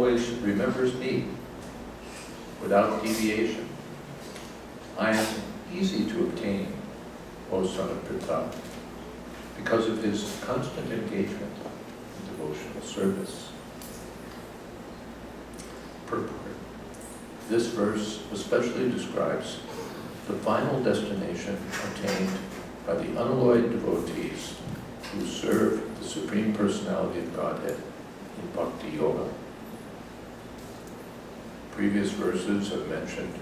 always remembers me without deviation. I am easy to obtain, O son of Pritha, because of his constant engagement in devotional service. Purport. This verse especially describes the final destination attained by the unalloyed devotees who serve the Supreme Personality of Godhead in Bhakti Yoga. Previous verses have mentioned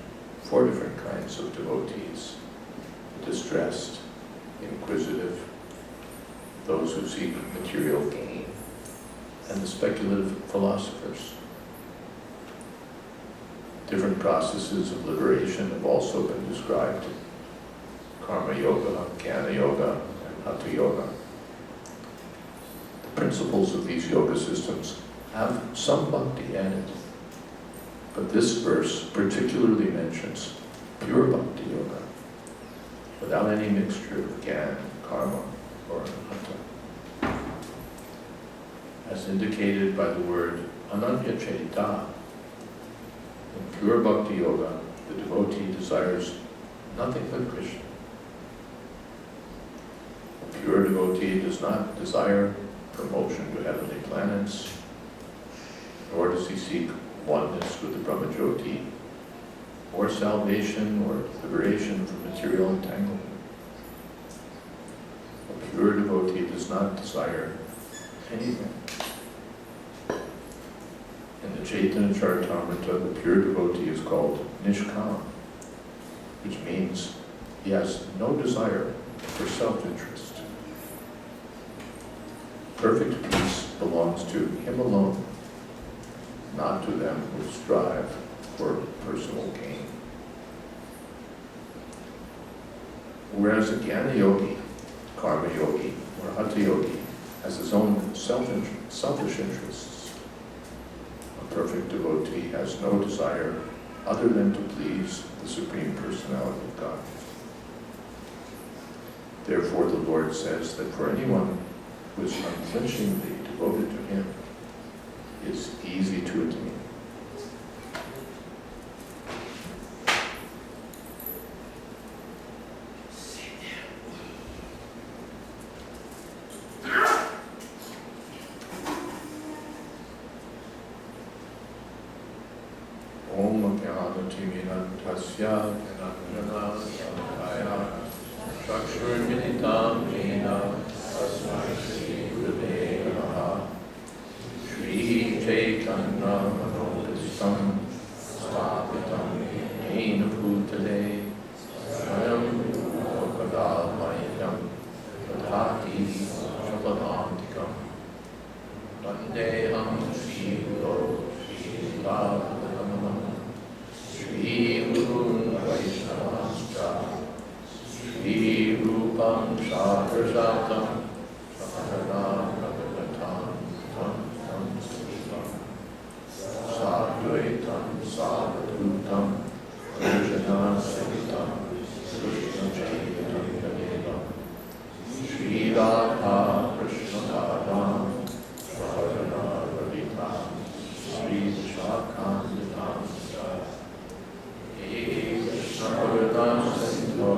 4 different kinds of devotees: the distressed, inquisitive, those who seek material gain, and the speculative philosophers. Different processes of liberation have also been described: karma yoga, jnana yoga, and hatha yoga. The principles of these yoga systems have some bhakti added, but this verse particularly mentions pure bhakti yoga, without any mixture of jnana, karma, or hatha. As indicated by the word ananya cetita, in pure bhakti yoga, the devotee desires nothing but Krishna. A pure devotee does not desire promotion to heavenly planets, nor does he seek oneness with the Brahmajyoti, or salvation or liberation from material entanglement. A pure devotee does not desire anything. In the Chaitanya Charitamrita, the pure devotee is called Nishkam, which means he has no desire for self-interest. Perfect peace belongs to him alone, not to them who strive for personal gain. Whereas a jnana yogi, karma yogi, or hatha yogi has his own selfish interests, a perfect devotee has no desire other than to please the Supreme Personality of God. Therefore, the Lord says that for anyone who is unflinchingly devoted to Him, is easy to attain. Om Jnana-timirandhasya Jnana Sankaya Chakshurmilitam Jena Tasmai Shri Gurave Namaha Shri Chaitanya Manobhistam Sthapitam Yena Bhutale Swayam Lokadamayam Tadhati Shapadantikam Vandeham Shri Guru Shri Radhanam Shri Guru Vaishnavascha Shri Rupam Shadrasatam Sahana Bhagavatam Tam Sritam Sadvaitam Sadhutam Krishna Sahitam Krishna Chaitanya Shri Radha Krishna Padam Sahana Bhagavatam Shri Shakantam Krishna Bhagavatam Sindho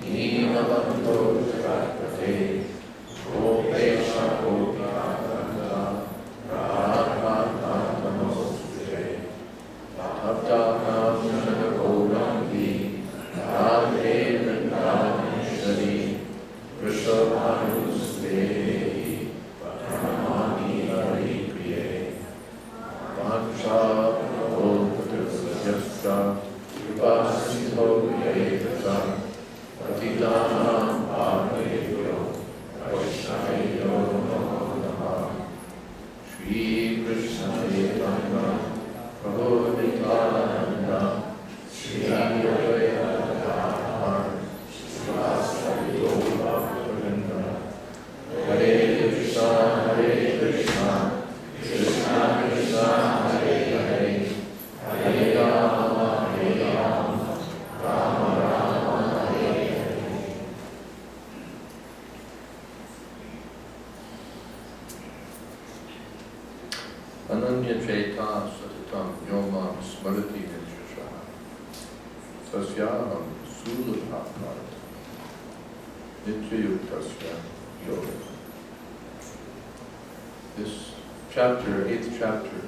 Dīnabandho Jagapate Ananya Chaita Satatam Yoma Smarati Nishashaha Tasyaham Sulabhapat Nityayuktasya Yoga. This chapter, 8th chapter,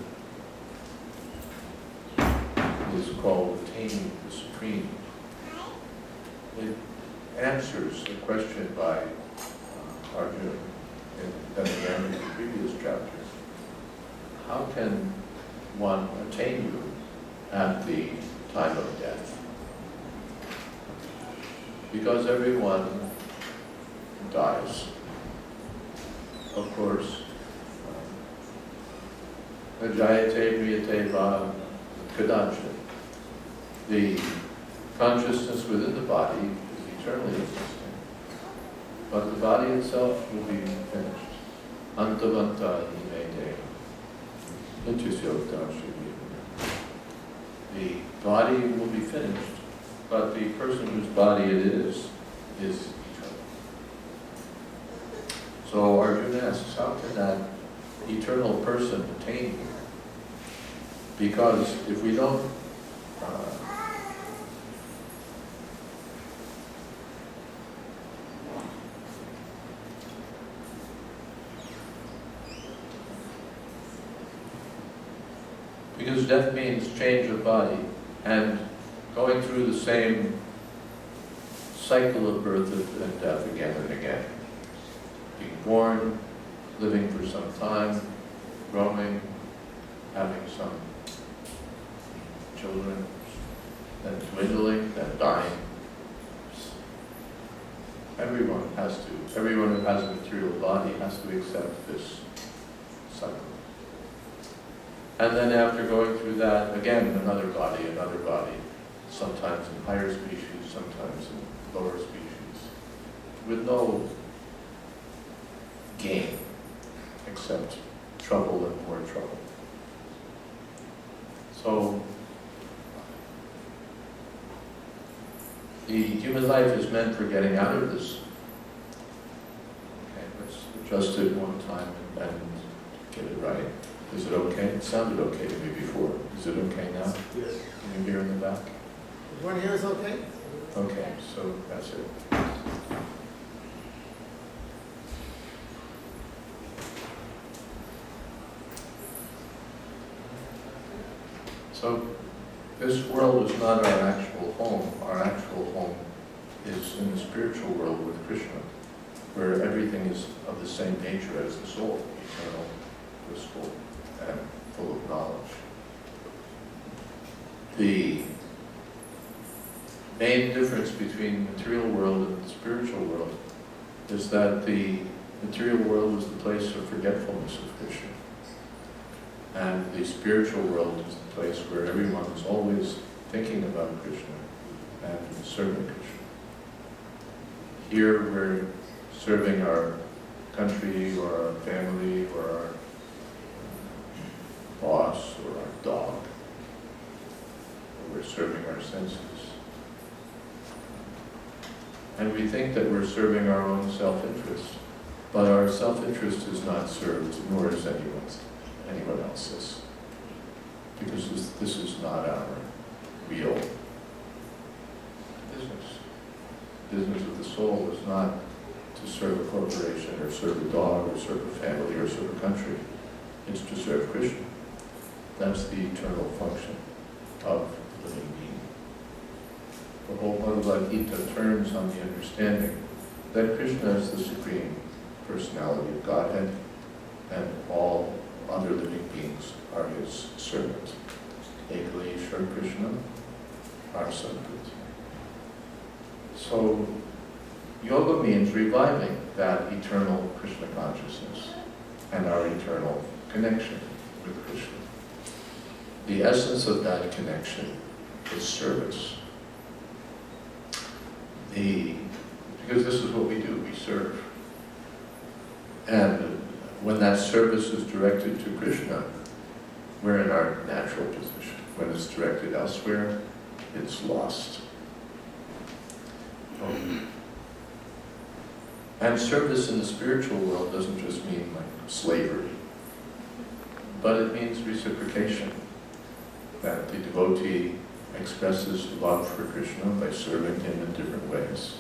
is called Attaining the Supreme. It answers the question by Arjuna that began in the previous chapter. How can one attain you at the time of death? Because everyone dies. Of course, Jayate Priyate Va Kadachan. The consciousness within the body is eternally existing, but the body itself will be finished. Antavanta imete. The body will be finished, but the person whose body it is eternal. So Arjuna asks, how can that eternal person attain here? Because if we don't because death means change of body and going through the same cycle of birth and death again and again. Being born, living for some time, growing, having some children, then dwindling, then dying. Everyone who has a material body has to accept this cycle. And then after going through that, again, another body, sometimes in higher species, sometimes in lower species, with no gain except trouble and more trouble. So, the human life is meant for getting out of this. Okay, let's adjust it one time and get it right. Is it okay? It sounded okay to me before. Is it okay now? Yes. Can you hear in the back? One here is okay? Okay, so that's it. So this world is not our actual home. Our actual home is in the spiritual world with Krishna, where everything is of the same nature as the soul, eternal, blissful, and full of knowledge. The main difference between the material world and the spiritual world is that the material world is the place of forgetfulness of Krishna. And the spiritual world is the place where everyone is always thinking about Krishna and serving Krishna. Here we're serving our country or our family or our boss or our dog. Or we're serving our senses. And we think that we're serving our own self-interest, but our self-interest is not served, nor is anyone else's. Because this is not our real business. The business of the soul is not to serve a corporation or serve a dog or serve a family or serve a country. It's to serve Krishna. That's the eternal function of the living being. The whole Bhagavad Gita turns on the understanding that Krishna is the Supreme Personality of Godhead and all other living beings are his servants. Ekali Ishwar Krishna, our Sadguru. So, yoga means reviving that eternal Krishna consciousness and our eternal connection with Krishna. The essence of that connection is service. Because this is what we do, we serve. And when that service is directed to Krishna, we're in our natural position. When it's directed elsewhere, it's lost. And service in the spiritual world doesn't just mean like slavery. But it means reciprocation, that the devotee expresses love for Krishna by serving him in different ways.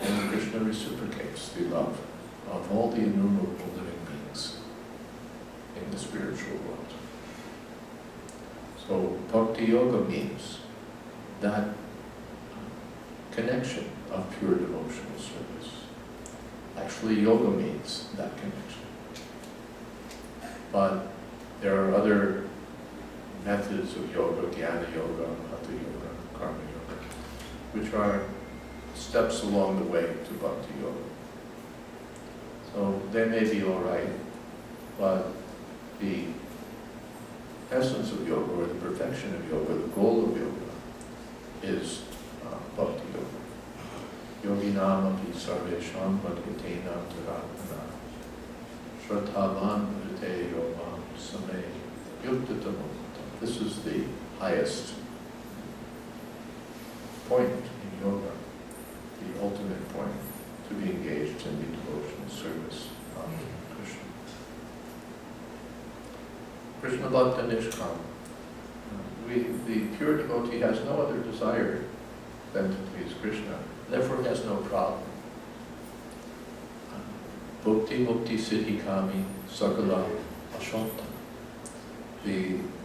And Krishna reciprocates the love of all the innumerable living beings in the spiritual world. So bhakti yoga means that connection of pure devotional service. Actually, yoga means that connection. But there are other methods of yoga, jnana yoga, hatha yoga, karma yoga, which are steps along the way to bhakti yoga. So they may be all right, but the essence of yoga, or the perfection of yoga, the goal of yoga, is bhakti yoga. Yoginam api sarvesham bhakti-tenam taratmana shraddhavan bhajate yogam same yuktatamoktam. This is the highest point in yoga, the ultimate point, to be engaged in the devotional service of Krishna. Krishna Bhakta Nishkam. The pure devotee has no other desire than to please Krishna, therefore has no problem. Bhukti mukti siddhi kami sakala ashanta.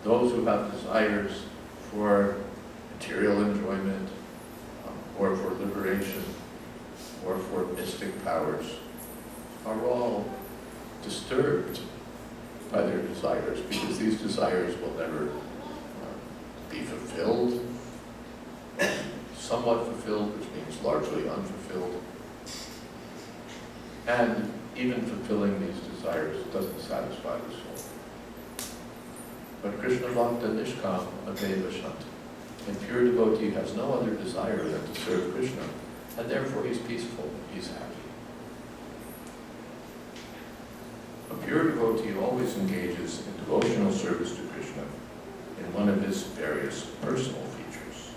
Those who have desires for material enjoyment, or for liberation, or for mystic powers, are all disturbed by their desires, because these desires will never be fulfilled, somewhat fulfilled, which means largely unfulfilled. And even fulfilling these desires doesn't satisfy the soul. But Krishna Bhakta Nishkam Adeva Shanti. A pure devotee has no other desire than to serve Krishna, and therefore he's peaceful, he's happy. A pure devotee always engages in devotional service to Krishna in one of his various personal features.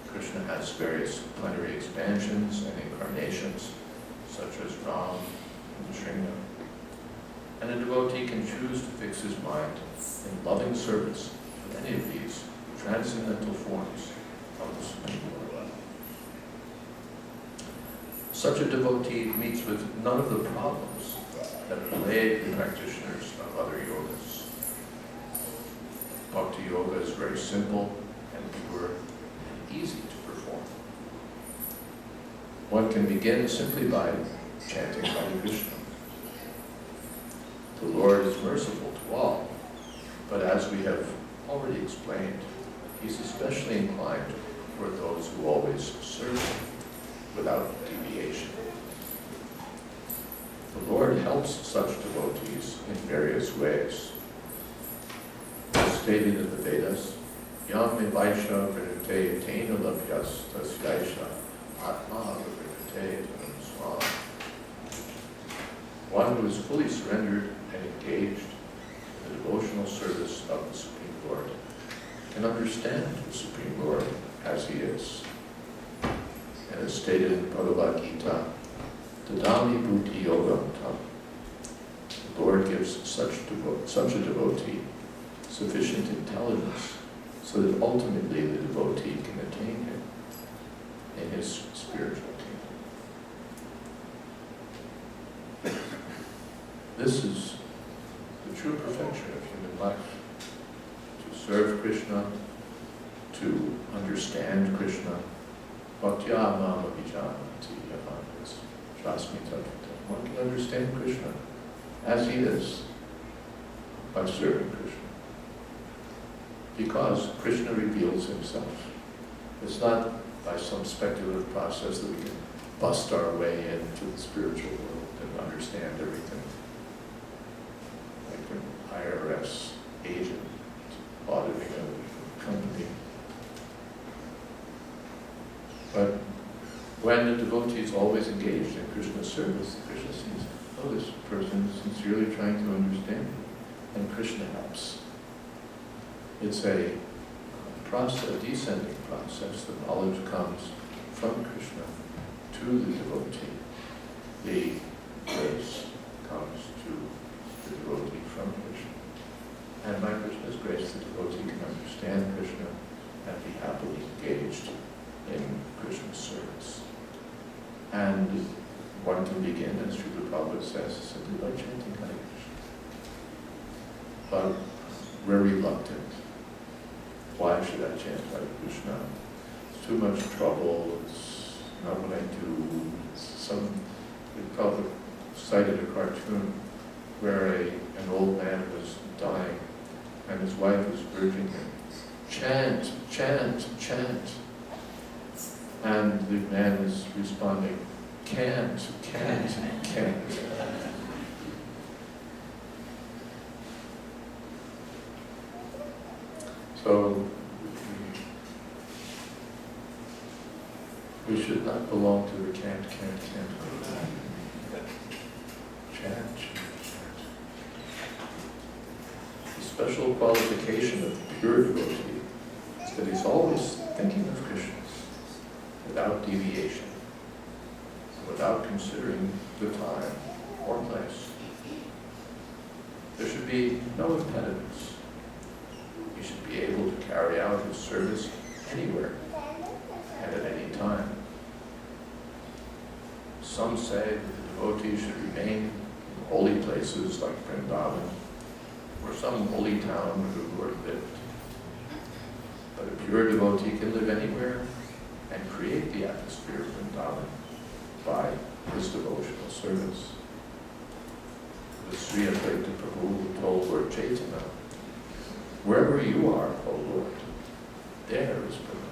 Krishna has various plenary expansions and incarnations, such as Ram and Sringa. And a devotee can choose to fix his mind in loving service of any of these transcendental forms of the Supreme Lord. Such a devotee meets with none of the problems that plague the practitioners of other yogas. Bhakti yoga is very simple and pure and easy to perform. One can begin simply by chanting Hare Krishna. The Lord is merciful to all, but as we have already explained, he's especially inclined for those who always serve him without deviation. The Lord helps such devotees in various ways. As stated in the Vedas, Yam me vaisha virute tena labhyas tasyaisha atma virute swam. One who is fully surrendered and engaged in the devotional service of the Supreme Lord can understand the Supreme Lord as he is. And as stated in Bhagavad Gita, Dadami Bhuti Yogam Tam. The Lord gives such a devotee sufficient intelligence so that ultimately the devotee can attain him in his spiritual kingdom. This is the true perfection of human life. To serve Krishna, to understand Krishna. Bhaktya mama vijanati yahanas jasmi tattva. One can understand Krishna as he is by serving Krishna. Because Krishna reveals himself. It's not by some speculative process that we can bust our way into the spiritual world and understand everything. Like an IRS agent auditing a company. But when the devotee is always engaged in Krishna's service, Krishna sees, oh, this person is sincerely trying to understand me, and Krishna helps. It's a process, a descending process. The knowledge comes from Krishna to the devotee. The grace comes to the devotee from Krishna. And by Krishna's grace, the devotee can understand Krishna and be happily engaged in Krishna's service. And one can begin, as Srila Prabhupada says, simply by chanting Hare Krishna. But we're reluctant. Why should I chant Hare Krishna? It's too much trouble. It's not what I do. Prabhupada cited a cartoon where an old man was dying and his wife was urging him, chant, chant, chant. And the man is responding, can't. So we should not belong to the can't. Chant. The special qualification of the pure devotee is that he's always thinking of Krishna without deviation, without considering the time or place. There should be no impediments. He should be able to carry out his service anywhere and at any time. Some say that the devotee should remain in holy places like Vrindavan or some holy town where the Lord lived. But a pure devotee can live anywhere and create the atmosphere of Vrindavan by his devotional service. The Sri Advaita Prabhu told Lord Chaitanya, wherever you are, O Lord, there is Vrindavan.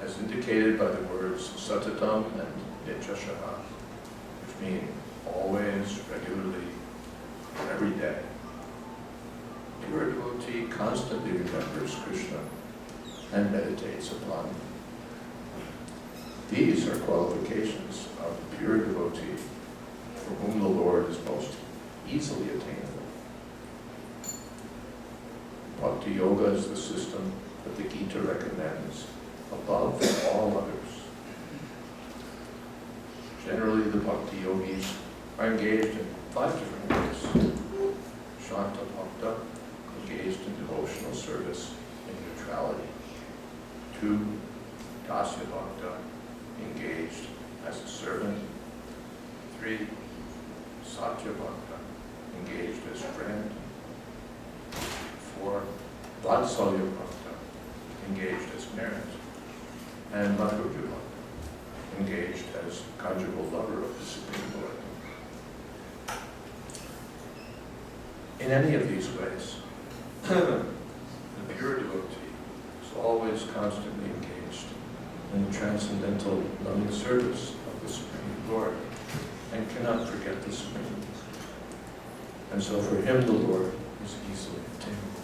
As indicated by the words satatam and nityashaha, which mean always, regularly, every day. Pure devotee constantly remembers Krishna and meditates upon him. These are qualifications of the pure devotee for whom the Lord is most easily attainable. Bhakti Yoga is the system that the Gita recommends above all others. Generally, the Bhakti Yogis are engaged in 5 different ways. Shanta Bhakta, engaged in devotional service in neutrality. 2, Dasya Bhakta, engaged as a servant. 3, Satya Bhakta, engaged as friend. 4, Vatsalya Bhakta, engaged as parent. And Madhurya Bhakta, engaged as conjugal lover of the Supreme Lord. In any of these ways, the pure devotee is always constantly engaged in the transcendental loving service of the Supreme Lord and cannot forget the Supreme Lord. And so for him the Lord is easily attainable.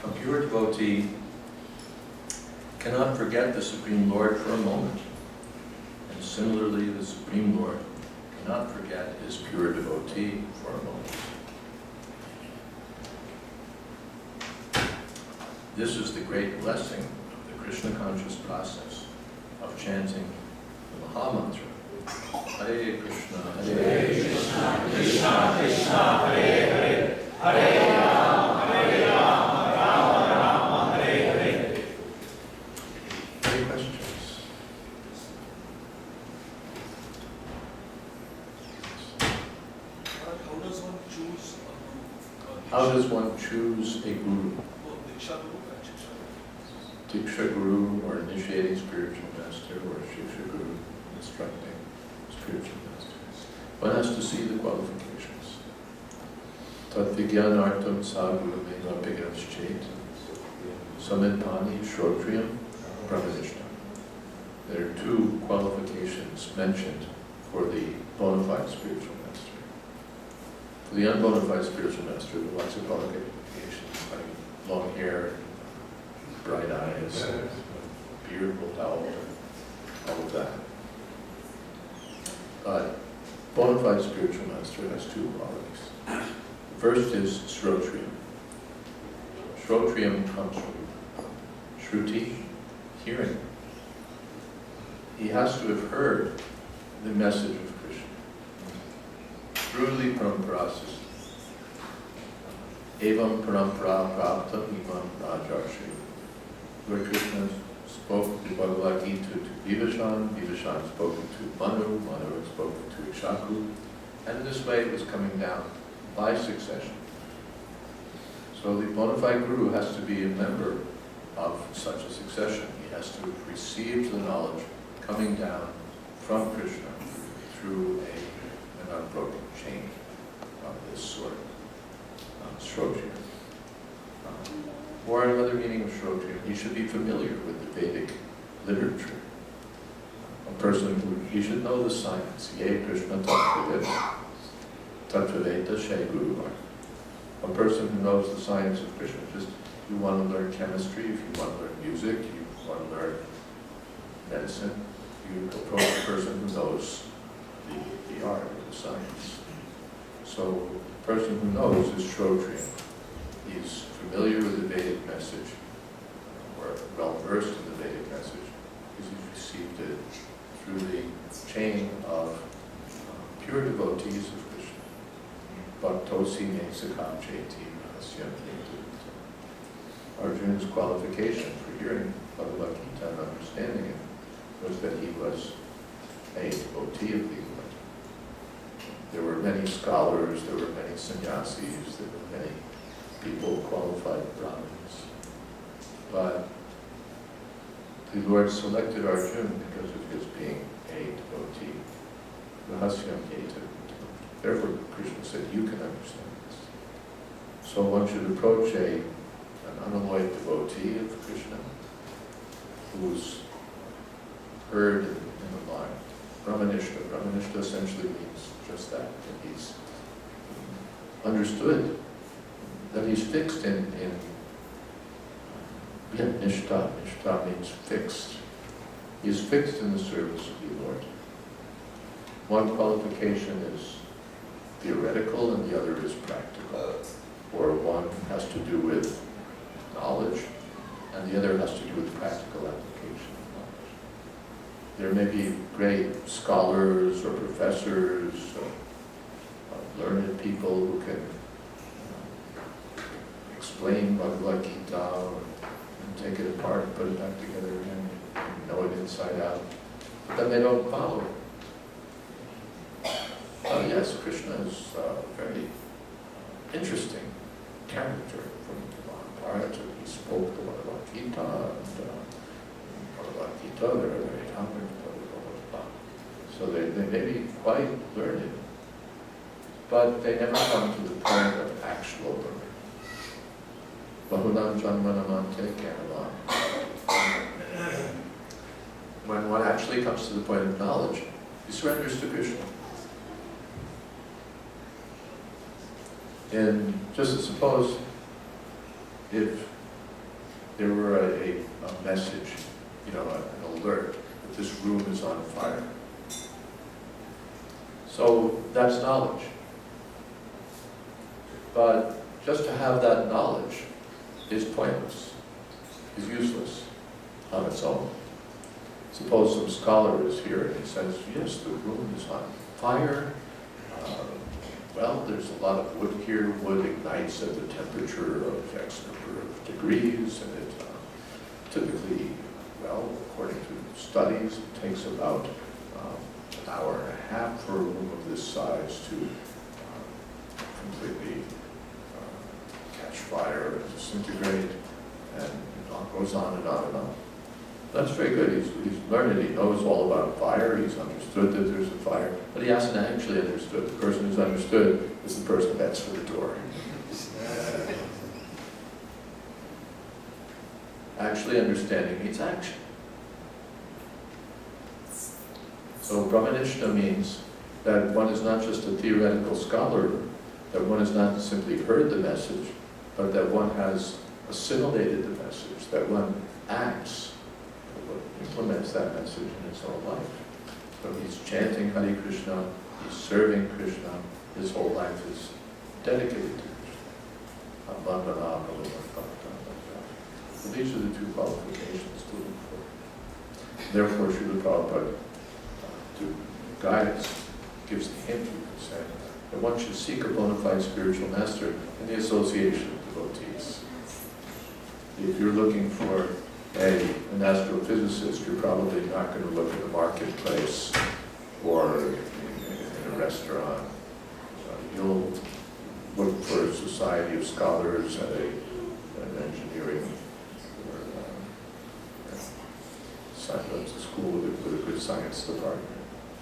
A pure devotee cannot forget the Supreme Lord for a moment. And similarly, the Supreme Lord cannot forget his pure devotee for a moment. This is the great blessing of the Krishna conscious process of chanting the Maha Mantra. Hare Krishna, Hare Krishna, Krishna Krishna, Hare Hare, Hare Rama, Hare Rama, Rama Rama, Hare Hare. Any questions? How does one choose a guru? How does one choose a guru? Diksha Guru and Shiksha Guru. Diksha Guru or initiating spiritual master or Shiksha Guru instructing spiritual masters. One has to see the qualifications. Tat vijnanartam sa guru mena bhigaschet samidpani shrotriyam brahmanishtam. There are 2 qualifications mentioned for the bona fide spiritual master. For the unbona fide spiritual master, there are lots of qualifications like long hair, bright eyes, beard will out, all of that. But bona fide spiritual master has 2 qualities. First is Shrotriyam. Shrotriyam comes from Shruti, hearing. He has to have heard the message of Krishna. Truly paramparasya. Evam parampara prapta imam rajarshi. Lord Krishna spoke the Bhagavad Gita to Vibhishan, Vibhishan spoke it to Manu, Manu spoke it to Ishaku, and in this way it was coming down by succession. So the bona fide guru has to be a member of such a succession. He has to have received the knowledge coming down from Krishna through an unbroken chain of this sort. Shrotriyam. Or another meaning of Shrotriyam, he should be familiar with the Vedic literature. A person who, he should know the science. Ye Krishna Tattvaveta, Tattvaveta She Guru. A person who knows the science of Krishna. Just if you want to learn chemistry, if you want to learn music, you want to learn medicine, you approach a person who knows the art or the science. So the person who knows is Shrotriyam. He's familiar with the Vedic message, or well versed in the Vedic message, because he's received it through the chain of pure devotees of Krishna. Bhaktosi me sakam cheti rahasyam hetu. Arjuna's qualification for hearing Bhagavad Gita and understanding it was that he was a devotee of the Lord. There were many scholars, there were many sannyasis, there were many people, qualified Brahmins. But the Lord selected Arjuna because of his being a devotee. Rahasyam hetu. Therefore, Krishna said, you can understand this. So one should approach an unalloyed devotee of Krishna who's heard in the mind. Brahmanishta. Brahmanishta essentially means just that he's understood, that he's fixed in nishtha. Nishtha means fixed. He's fixed in the service of the Lord. One qualification is theoretical and the other is practical. Or one has to do with knowledge and the other has to do with practical application of knowledge. There may be great scholars or professors or learned people who can explain Bhagavad Gita and take it apart and put it back together again and know it inside out. But then they don't follow it. Yes, Krishna is a very interesting character from the Mahabharata. He spoke the Bhagavad Gita, and Bhagavad Gita, they're very honored, so they may be quite learned, but they never come to the point of actual learning. Bahunam janmanamante kamalam. When one actually comes to the point of knowledge, he surrenders to Krishna. And just suppose if there were a message, an alert that this room is on fire. So that's knowledge. But just to have that knowledge is pointless, is useless on its own. Suppose some scholar is here and he says, yes, the room is on fire. Well, there's a lot of wood here. Wood ignites at the temperature of X number of degrees, and it typically, according to studies, it takes about an hour and a half for a room of this size to completely catch fire and disintegrate, and it goes on and on and on. That's very good. He's learned it. He knows all about fire. He's understood that there's a fire. But he hasn't actually understood. The person who's understood is the person that's for the door. Actually understanding means action. So Brahmanishta means that one is not just a theoretical scholar, that one has not simply heard the message, but that one has assimilated the message, that one acts, implements that message in his own life. So he's chanting Hare Krishna, he's serving Krishna, his whole life is dedicated to Krishna. So these are the two qualifications to look for. Therefore, Srila Prabhupada, to guide us, gives the hint, you could say, that one should seek a bona fide spiritual master in the association of devotees. If you're looking for an astrophysicist, you're probably not going to look in a marketplace or in a restaurant. You'll look for a society of scholars at an engineering or a school with a good science department.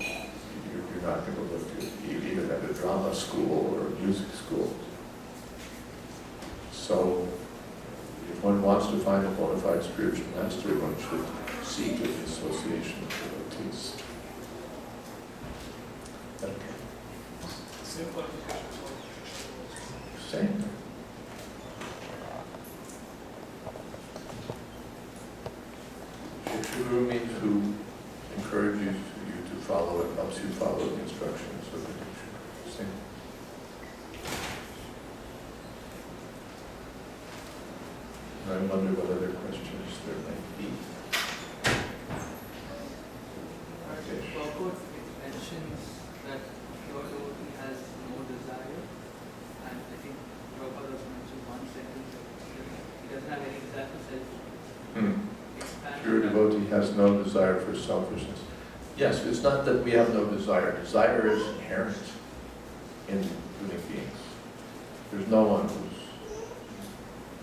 You're not going to look even at a drama school or a music school. So, if one wants to find a bona fide spiritual master, one should seek an association of devotees. Okay. Same qualification for Same. Shikshaguru means who encourages you to follow and helps you follow the instructions of the teacher. Same. I wonder what other questions there might be. Purport, it mentions that your devotee has no desire, and I think Prabhupada also mentioned one sentence that he doesn't have any desire for self. Pure devotee has no desire for selfishness. Yes, it's not that we have no desire. Desire is inherent in living beings. There's no one who's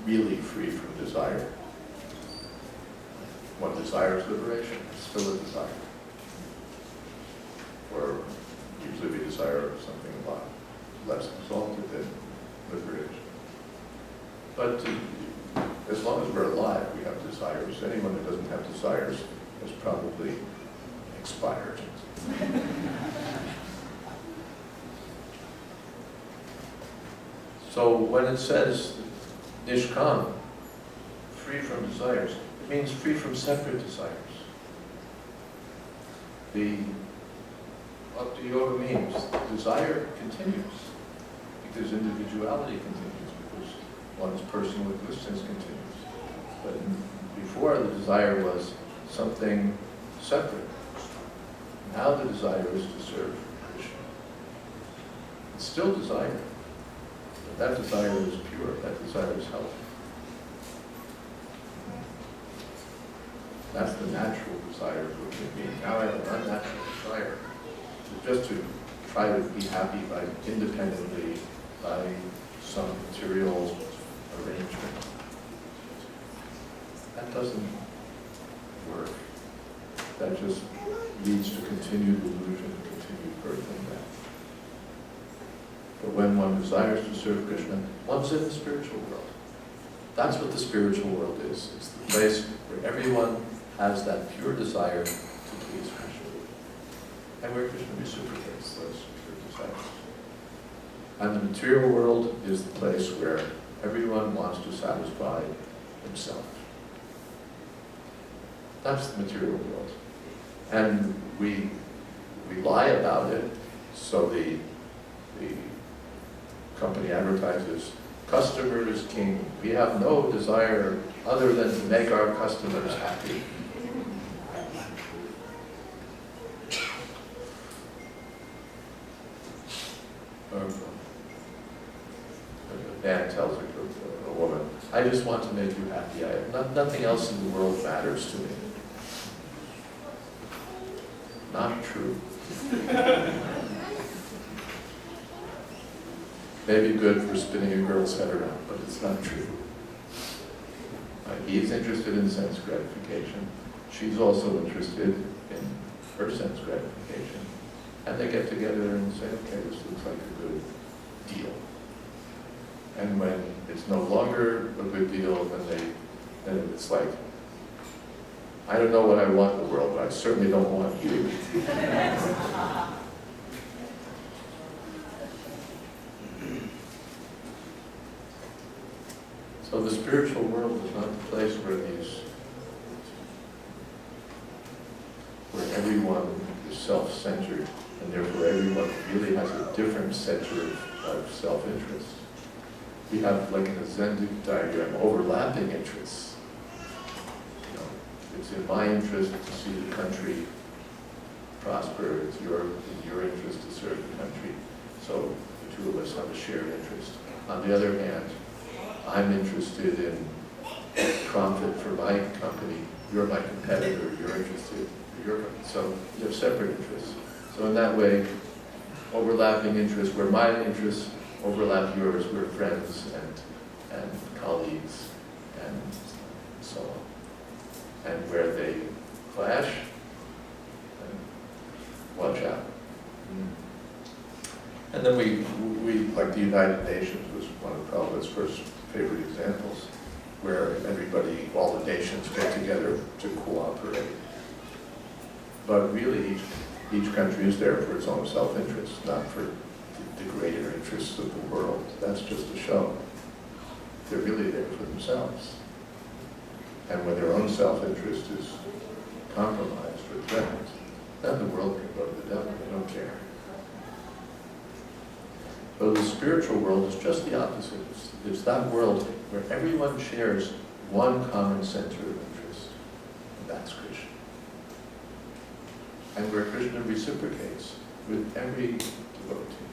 really free from desire. One desires liberation, it's still a desire. Or usually we desire something a lot less exalted than liberation. But as long as we're alive, we have desires. Anyone who doesn't have desires has probably expired. So when it says Nishkam, free from desires, it means free from separate desires. What the yoga means, desire continues, because individuality continues, because one's personal existence continues. But before, the desire was something separate. Now the desire is to serve Krishna. It's still desire. That desire is pure, that desire is healthy. That's the natural desire for me. Now I have an unnatural desire, just to try to be happy by independently by some material arrangement. That doesn't work. That just leads to continued illusion, continued birth and death. But when one desires to serve Krishna, one's in the spiritual world. That's what the spiritual world is. It's the place where everyone has that pure desire to please Krishna. And where Krishna reciprocates those pure desires. And the material world is the place where everyone wants to satisfy himself. That's the material world. And we lie about it, so the company advertises, customer is king. We have no desire other than to make our customers happy. A man tells a woman, I just want to make you happy. Nothing else in the world matters to me. Not true. Maybe good for spinning a girl's head around, but it's not true. He's interested in sense gratification. She's also interested in her sense gratification. And they get together and say, okay, this looks like a good deal. And when it's no longer a good deal, then it's like, I don't know what I want in the world, but I certainly don't want you. So the spiritual world is not the place where everyone is self-centered, and therefore everyone really has a different center of self-interest. We have, like in a Zen diagram, overlapping interests, It's in my interest to see the country prosper. It's in your interest to serve the country. So the two of us have a shared interest. On the other hand, I'm interested in profit for my company. You're my competitor. You're interested in your company. So you have separate interests. So in that way, overlapping interests, where my interests overlap yours, we're friends and colleagues and so on. And where they clash, watch out. And then we like the United Nations was one of Prabhupada's first favorite examples, where everybody, all the nations get together to cooperate. But really, each country is there for its own self-interest, not for the greater interests of the world. That's just a show. They're really there for themselves. And when their own self-interest is compromised or threatened, then the world can go to the devil. They don't care. So the spiritual world is just the opposite. It's that world where everyone shares one common center of interest, and that's Krishna. And where Krishna reciprocates with every devotee.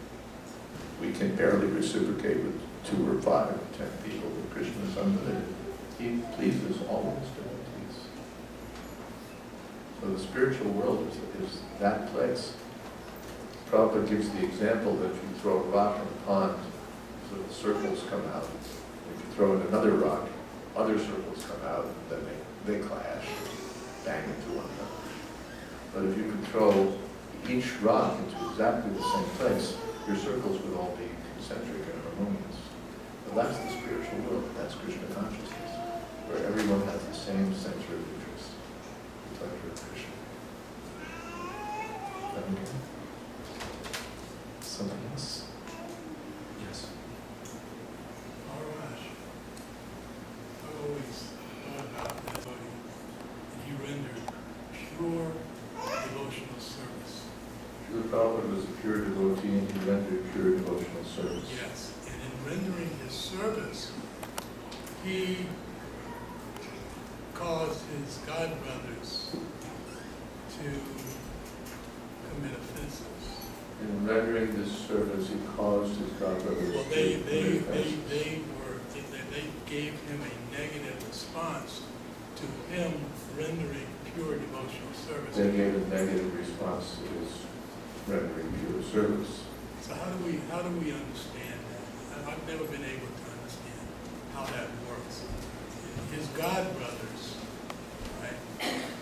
We can barely reciprocate with 2 or 5 or 10 people, but Krishna is unlimited. He pleases all his devotees. So the spiritual world is that place. Prabhupada gives the example that if you throw a rock in a pond, so the circles come out. If you throw in another rock, other circles come out, and then they clash, bang into one another. But if you could throw each rock into exactly the same place, your circles would all be concentric and harmonious. But that's the spiritual world. That's Krishna consciousness, where everyone has the same center of interest, the pleasure of Krishna. Okay. Something else? Yes. Maharaj, I always thought about that devotee, and he rendered pure devotional service. Srila Prabhupada was a pure devotee and he rendered pure devotional service. Yes, and in rendering his service, he caused his godbrothers to commit offenses. In rendering this service, he caused his godbrothers Well, to they commit offenses. they gave him a negative response to him rendering pure devotional service. They gave a negative response to his rendering pure service. So how do we understand that? I've never been able to understand how that works. His godbrothers, right,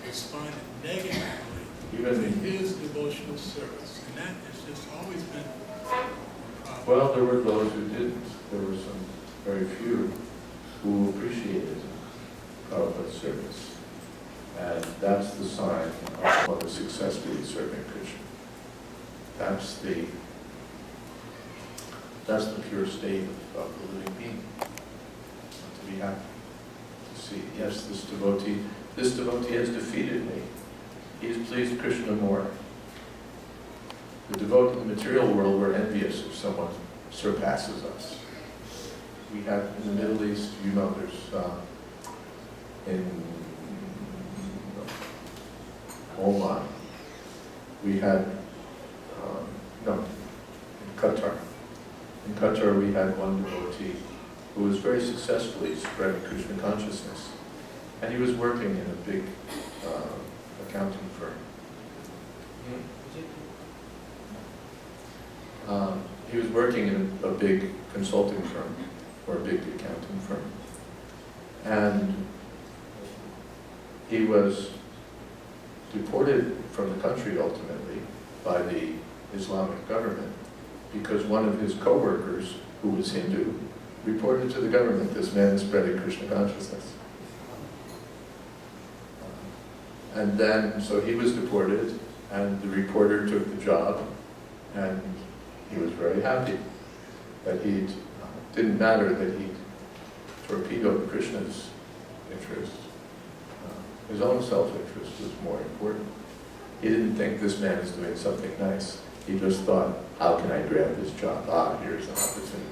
responded negatively Even to his devotional service, and that has just always been a problem. Well, there were those who didn't. There were some very few who appreciated Prabhupada's service. And that's the sign of one who is successfully serving Krishna. That's the pure state of the living being. To be happy. To see, yes, this devotee has defeated me. He has pleased Krishna more. The devotee in the material world, we're envious if someone surpasses us. We have in the Middle East, you know, there's in Oman, we had, in Qatar. In Qatar, we had one devotee who was very successfully spreading Krishna consciousness. And he was working in a big accounting firm. He was working in a big consulting firm, or a big accounting firm. And he was deported from the country ultimately by the Islamic government because one of his co-workers, who was Hindu, reported to the government this man is spreading Krishna consciousness. And then, so he was deported, and the reporter took the job, and he was very happy that didn't matter that he torpedoed Krishna's interest. His own self-interest was more important. He didn't think this man is doing something nice. He just thought, how can I grab this job? Here's an opportunity.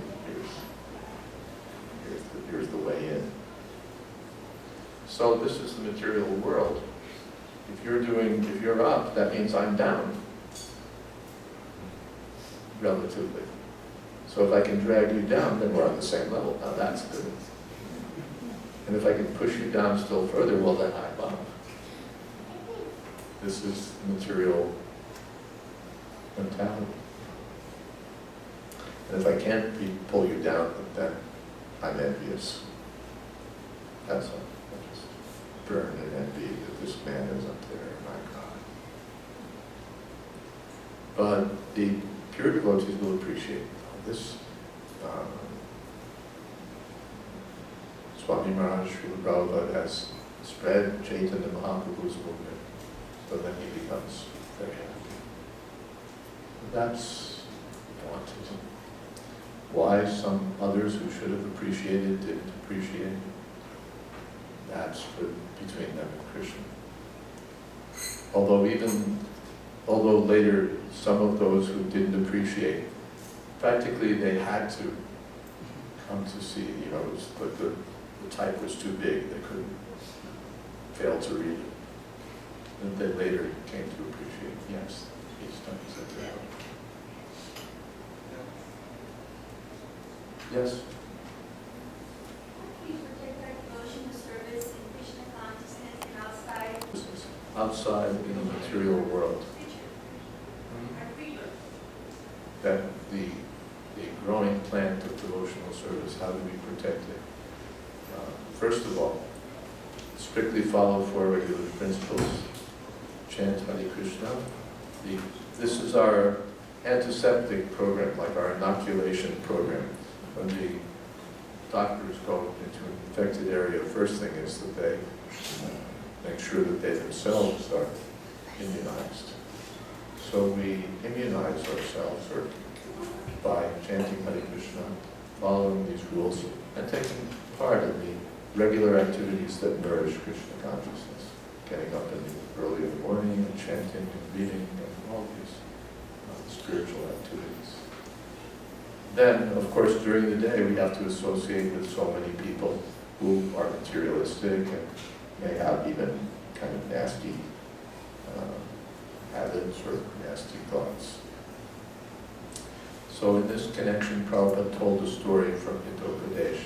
Here's the way in. So this is the material world. If you're up, that means I'm down, relatively. So if I can drag you down, then we're on the same level. Now that's good. And if I can push you down still further, well then I'm up. This is material mentality. And if I can't pull you down, then I'm envious. That's all. I just burn in envy that this man is up there, my God. But the pure devotees will appreciate this. Swami Maharaj Srila Prabhupada has spread Chaitanya Mahaprabhu's movement, so then he becomes very happy. That's wanted. Why some others who should have appreciated didn't appreciate, that's between them and Krishna. Although later some of those who didn't appreciate, practically they had to come to see, it was the type was too big, they couldn't fail to read it. And they later came to appreciate, yes, each time he said that. Yes? Please protect our devotional service in Krishna consciousness and Outside in the material world. That the growing plant of devotional service, how do we protect it? First of all, strictly follow four regular principles. Chant Hare Krishna. This is our antiseptic program, like our inoculation program. When the doctors go into an infected area, first thing is that they make sure that they themselves are immunized. So we immunize ourselves by chanting Hare Krishna, following these rules, and taking part in the regular activities that nourish Krishna consciousness. Getting up early in the morning and chanting and reading and all these spiritual activities. Then, of course, during the day we have to associate with so many people who are materialistic and may have even kind of nasty habits or nasty thoughts. So in this connection, Prabhupada told a story from Uttar Pradesh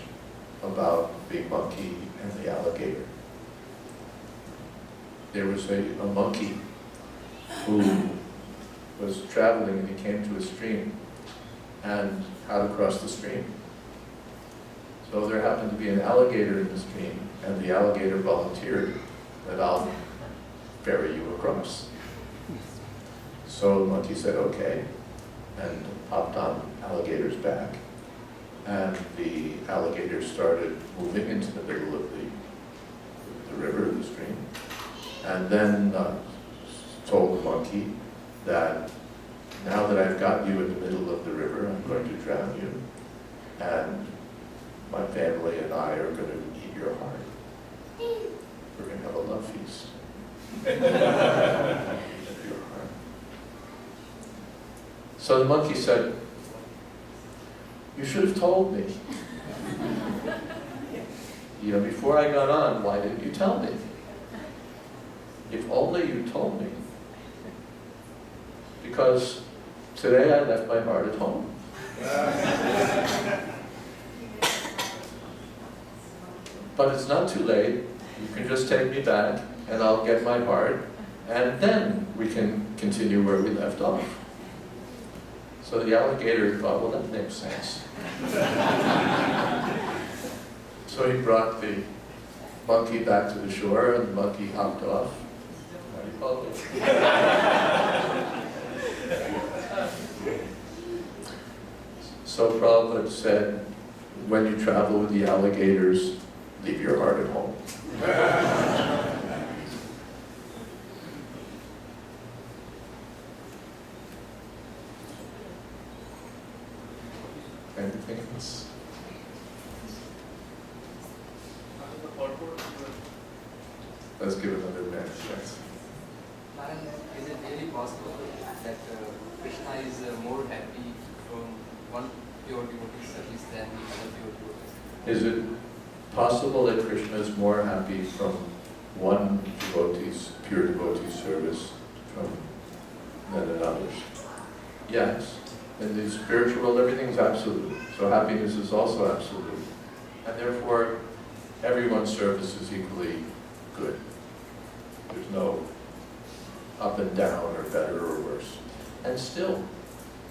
about the monkey and the alligator. There was a monkey who was traveling and he came to a stream and how to cross the stream. So there happened to be an alligator in the stream, and the alligator volunteered that I'll ferry you across. So the monkey said, okay, and hopped on alligator's back, and the alligator started moving into the middle of the river, the stream, and then told the monkey that now that I've got you in the middle of the river, I'm going to drown you, and my family and I are going to eat your heart. We're going to have a love feast. Your heart. So the monkey said, you should have told me. Before I got on, why didn't you tell me? If only you told me. Because today I left my heart at home. But it's not too late. You can just take me back and I'll get my heart, and then we can continue where we left off. So the alligator thought, well, that makes sense. So he brought the monkey back to the shore, and the monkey hopped off. How do you call it? So Prabhupada said, when you travel with the alligators, leave your heart at home. Anything else? Let's give another minute. Yes. Maharaj, is it really possible that Krishna is more happy from one pure devotee service than the other pure devotees? Is it? possible that Krishna is more happy from one devotee's, pure devotee's service than in others? Yes. In the spiritual world, everything's absolute. So happiness is also absolute. And therefore, everyone's service is equally good. There's no up and down or better or worse. And still,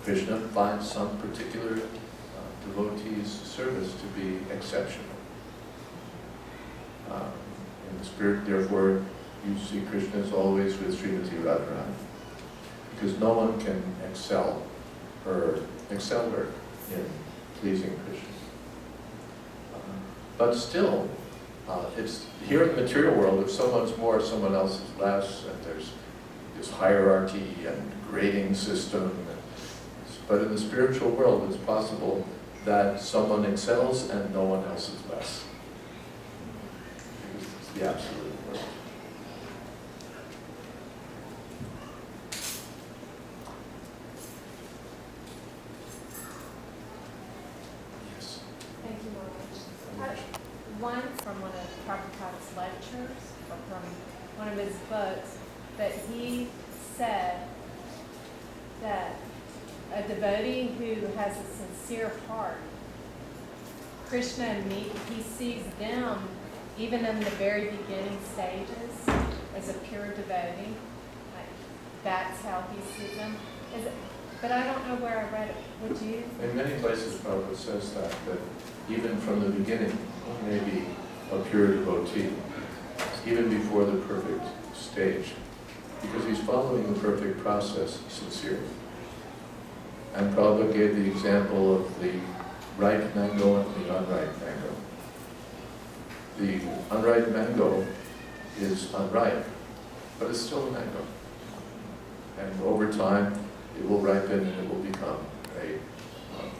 Krishna finds some particular devotee's service to be exceptional. In the spirit, therefore, you see Krishna is always with Srimati Radharani, because no one can excel her in pleasing Krishna. But still, it's here in the material world, if someone's more, someone else is less, and there's this hierarchy and grading system. But in the spiritual world, it's possible that someone excels and no one else is less. Because it's the absolute world. Yes. Thank you, Maharaj. One from one of Prabhupada's lectures, or from one of his books, that he said that a devotee who has a sincere heart, Krishna, he sees them, even in the very beginning stages, as a pure devotee. Like, that's how he sees them. But I don't know where I read it. Would you? In many places, Prabhupada says that even from the beginning, he may be a pure devotee, even before the perfect stage, because he's following the perfect process sincerely. And Prabhupada gave the example of the ripe mango and the unripe mango. The unripe mango is unripe, but it's still a mango. And over time, it will ripen and it will become a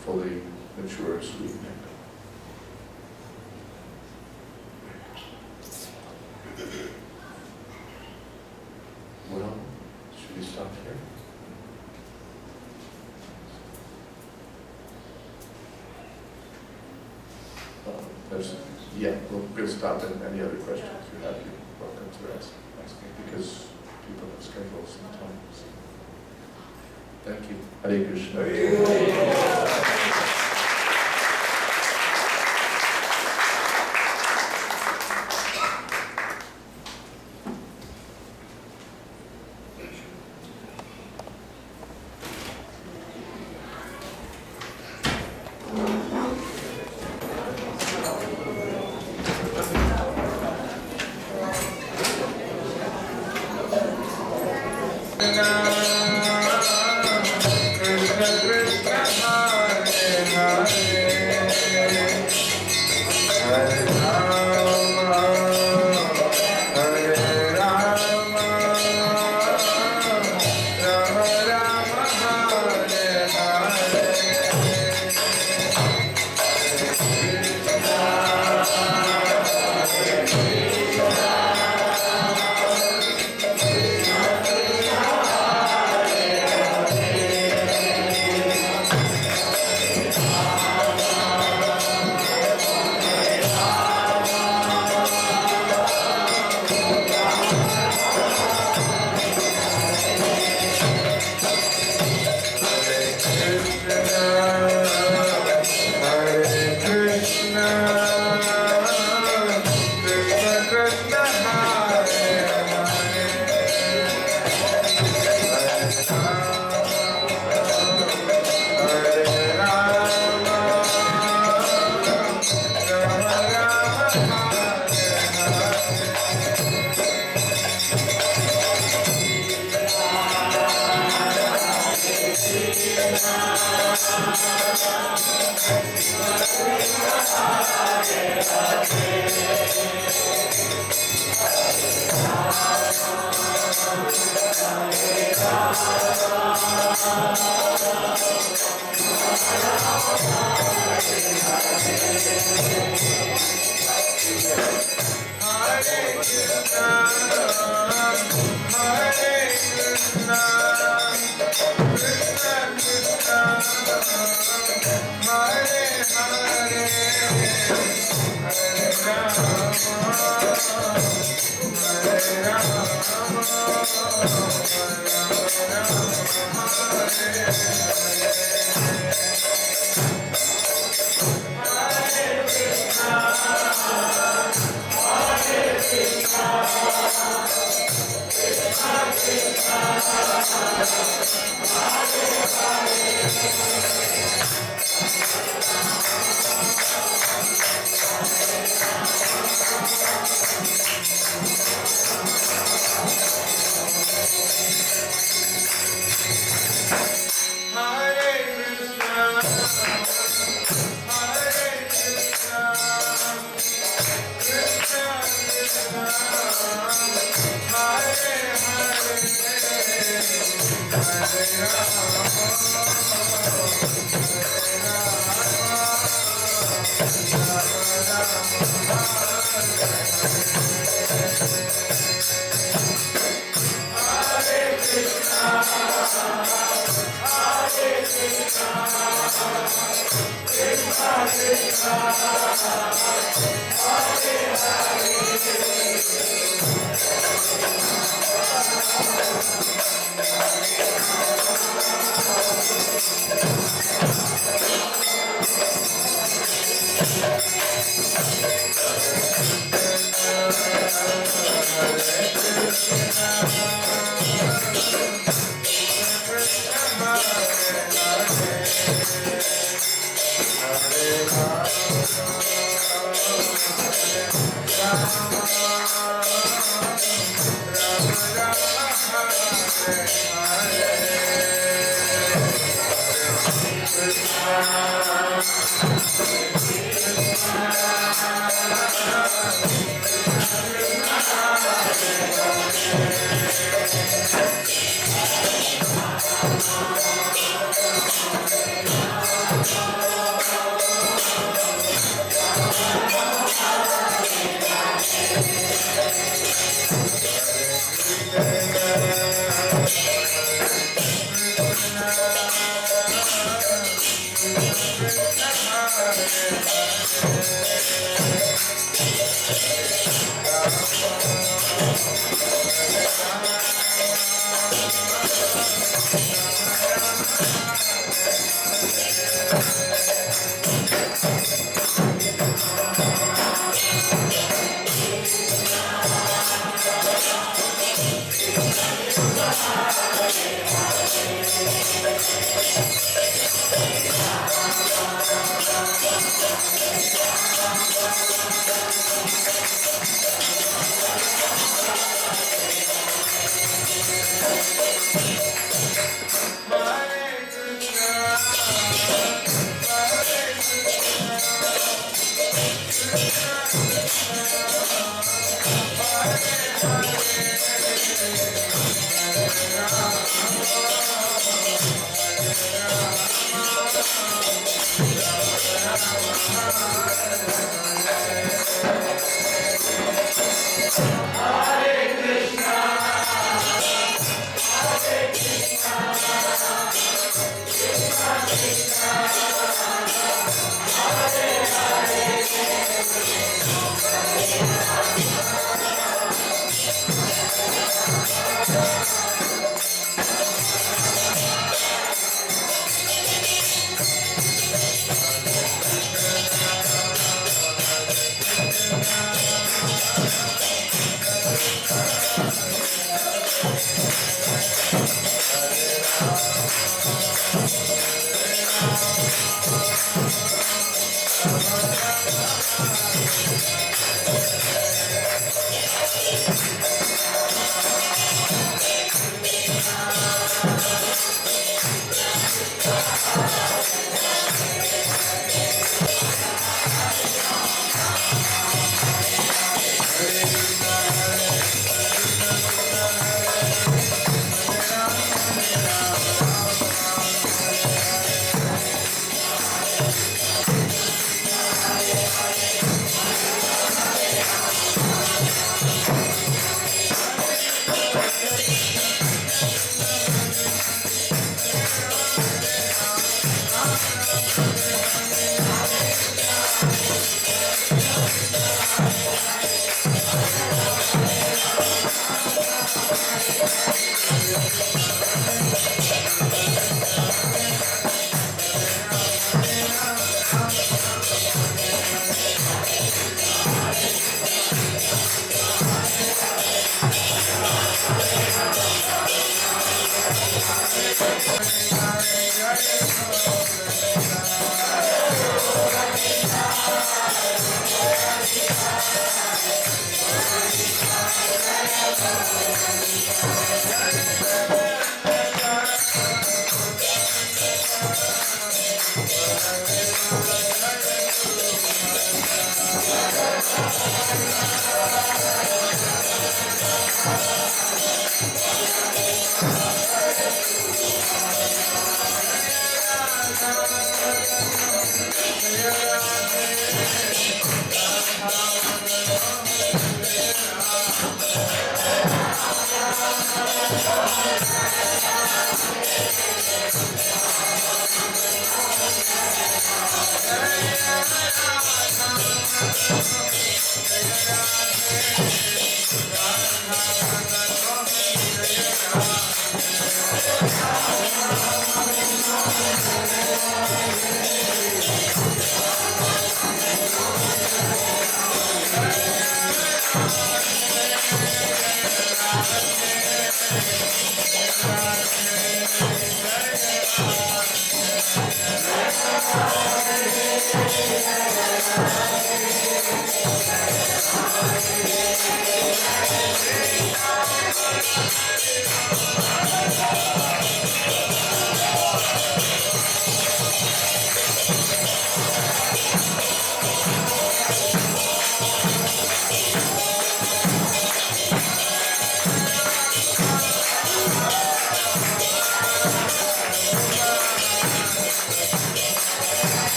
fully mature sweet mango. Well, should we stop here? We'll stop at any other questions you have. You're welcome to ask me, because people have schedules and times. Thank you. Hare Krishna. Hare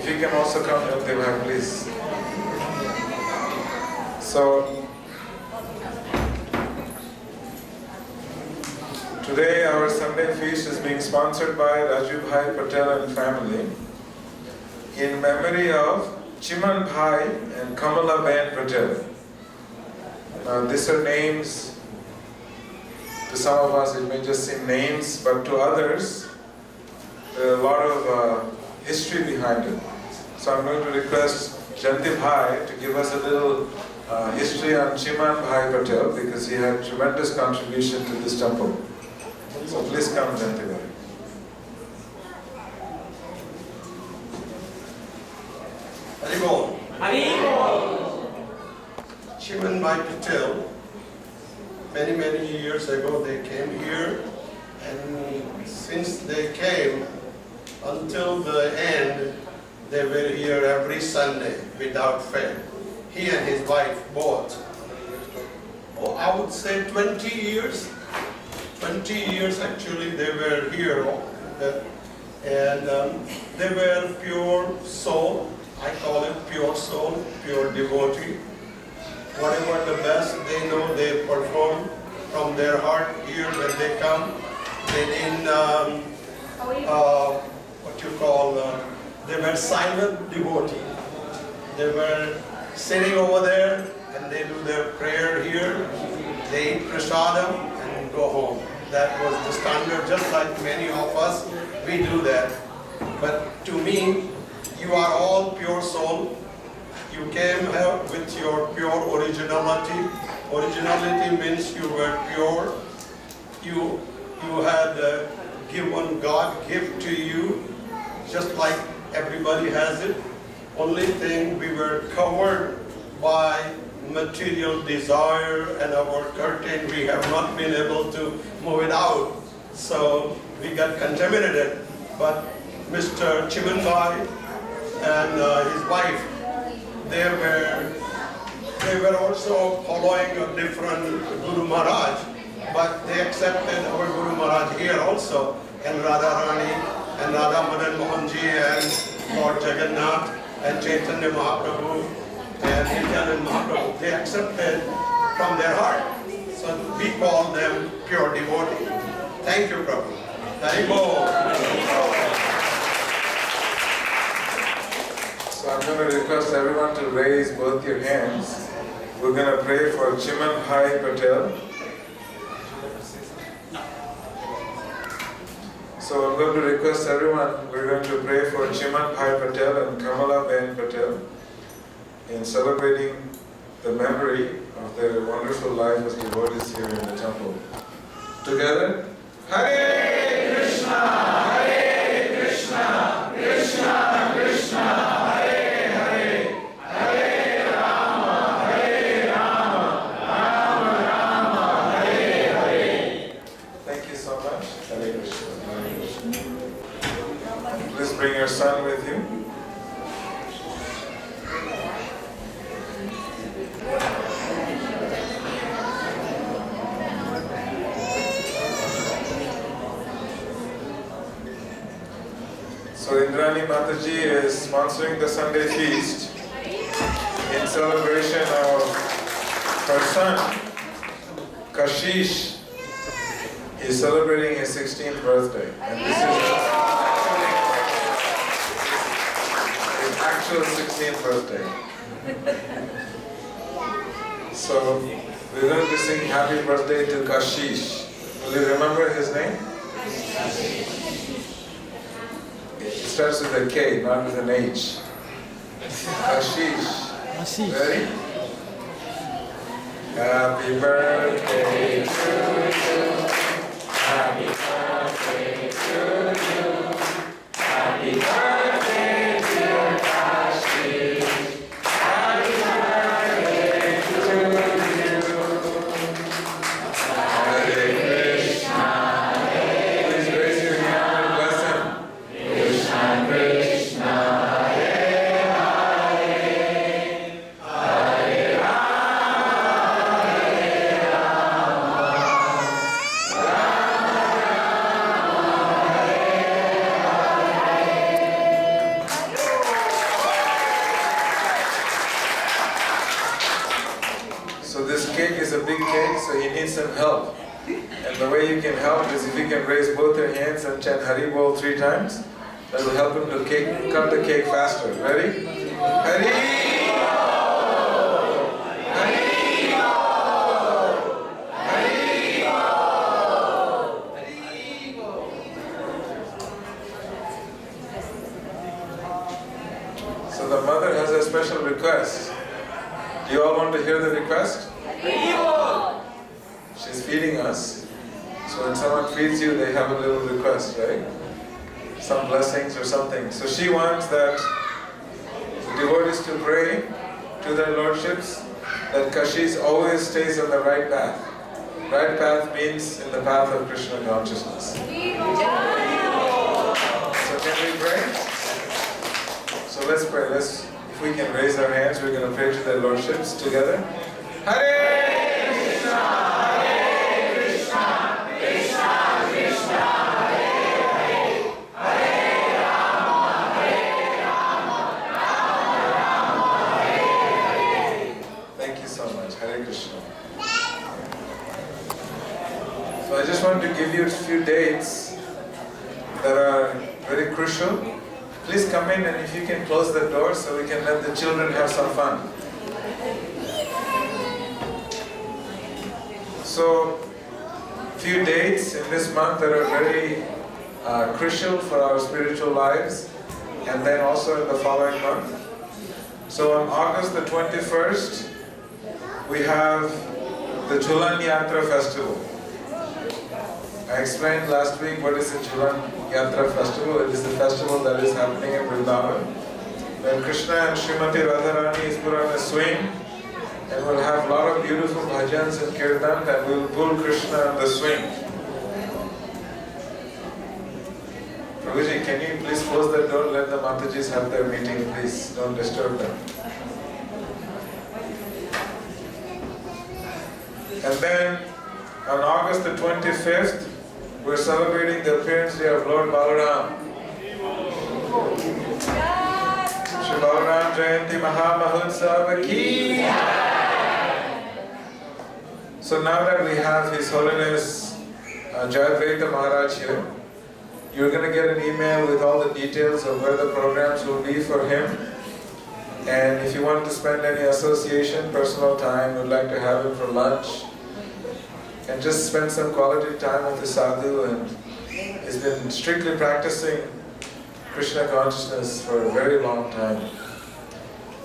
If you can also come, Jyotirmay, please. So, today our Sunday feast is being sponsored by Raju Bhai Patel and family in memory of Chiman Bhai and Kamala Ben Patel. Now, these are names. To some of us, it may just seem names, but to others, there are a lot of history behind it. So I'm going to request Janti Bhai to give us a little history on Chiman Bhai Patel, because he had tremendous contribution to this temple. So please come, Janti Bhai. Haribol. Chiman Bhai Patel, many years ago they came here, and since they came until the end, they were here every Sunday without fail. He and his wife both. Oh, I would say 20 years. 20 years actually they were here. And they were pure soul. I call it pure soul, pure devotee. Whatever the best they know, they perform from their heart here when they come. They didn't, they were silent devotee. They were sitting over there and they do their prayer here. They eat prasadam and go home. That was the standard, just like many of us, we do that. But to me, you are all pure soul. You came here with your pure originality. Originality means you were pure. You had given God gift to you, just like everybody has it. Only thing, we were covered by material desire and our curtain, we have not been able to move it out. So we got contaminated. But Mr. Chiman Bhai and his wife, they were also following a different Guru Maharaj, but they accepted our Guru Maharaj here also, and Radharani, and Radha Madan Mohanji, and Lord Jagannath, and Chaitanya Mahaprabhu, and Nityanand Mahaprabhu. They accepted from their heart. So we call them pure devotee. Thank you, Prabhu. Hari Bol. So I'm going to request everyone to raise both your hands we're going to pray for Chiman Bhai Patel. So I'm going to request everyone, we're going to pray for Chiman Bhai Patel and Kamala Ben Patel in celebrating the memory of their wonderful life as devotees here in the temple. Together, Hare Krishna, Hare Krishna, Krishna Krishna, Hare Hare, Hare Rama, Hare Rama, Rama Rama, Hare Hare. Thank you so much. Hare Krishna. Please bring your son with you. So Indrani Mataji is sponsoring the Sunday feast in celebration of her son, Kashish. He's celebrating his 16th birthday. And this is his actual 16th birthday. So we're going to be singing happy birthday to Kashish. Will you remember his name? It starts with a K, not with an H. Kashish. Ready? Happy birthday to you. Happy birthday to you. Happy birthday, dear Kashish. Happy birthday to you. Hare Krishna. Please raise your hand and bless him. Krishna Krishna, Hare Hare, Hare Rama, Hare Rama, So this cake is a big cake, so he needs some help. And the way you can help is if you can raise both your hands and chant Hari Bol 3 times. That will help him to cut the cake faster. Ready? Hari Bol! Hari Bol! Hari Bol! Hari Bol! So the mother has a special request. Do you all want to hear the request? She's feeding us. So when someone feeds you, they have a little request, right? Some blessings or something. So she wants that the devotees to pray to their lordships that Kashish always stays on the right path. Right path means in the path of Krishna consciousness. So can we pray? So let's pray. If we can raise our hands, we're going to pray to their lordships together. Hare Krishna, Hare Krishna, Krishna Krishna, Hare Hare, Hare Rama, Hare Rama, Rama Rama, Hare Hare. Thank you so much. Hare Krishna. So I just want to give you a few dates that are very crucial. Please come in, and if you can close the door so we can let the children have some fun. So, few dates in this month that are very crucial for our spiritual lives, and then also in the following month. So on August the 21st, we have the Jhulan Yatra Festival. I explained last week what is the Jhulan Yatra Festival. It is the festival that is happening in Vrindavan, when Krishna and Srimati Radharani is put on a swing, and we'll have a lot of beautiful bhajans and kirtan that will pull Krishna on the swing. Prabhuji, can you please close the door? Let the Matajis have their meeting, please. Don't disturb them. And then on August the 25th, we're celebrating the appearance day of Lord Balaram. Shri Balaram Jayanti Maha Mahotsav ki. So now that we have His Holiness Jaya Davaita Maharaj here, you're going to get an email with all the details of where the programs will be for him. And if you want to spend any association, personal time, would like to have him for lunch, and just spend some quality time with the sadhu, and he's been strictly practicing Krishna consciousness for a very long time.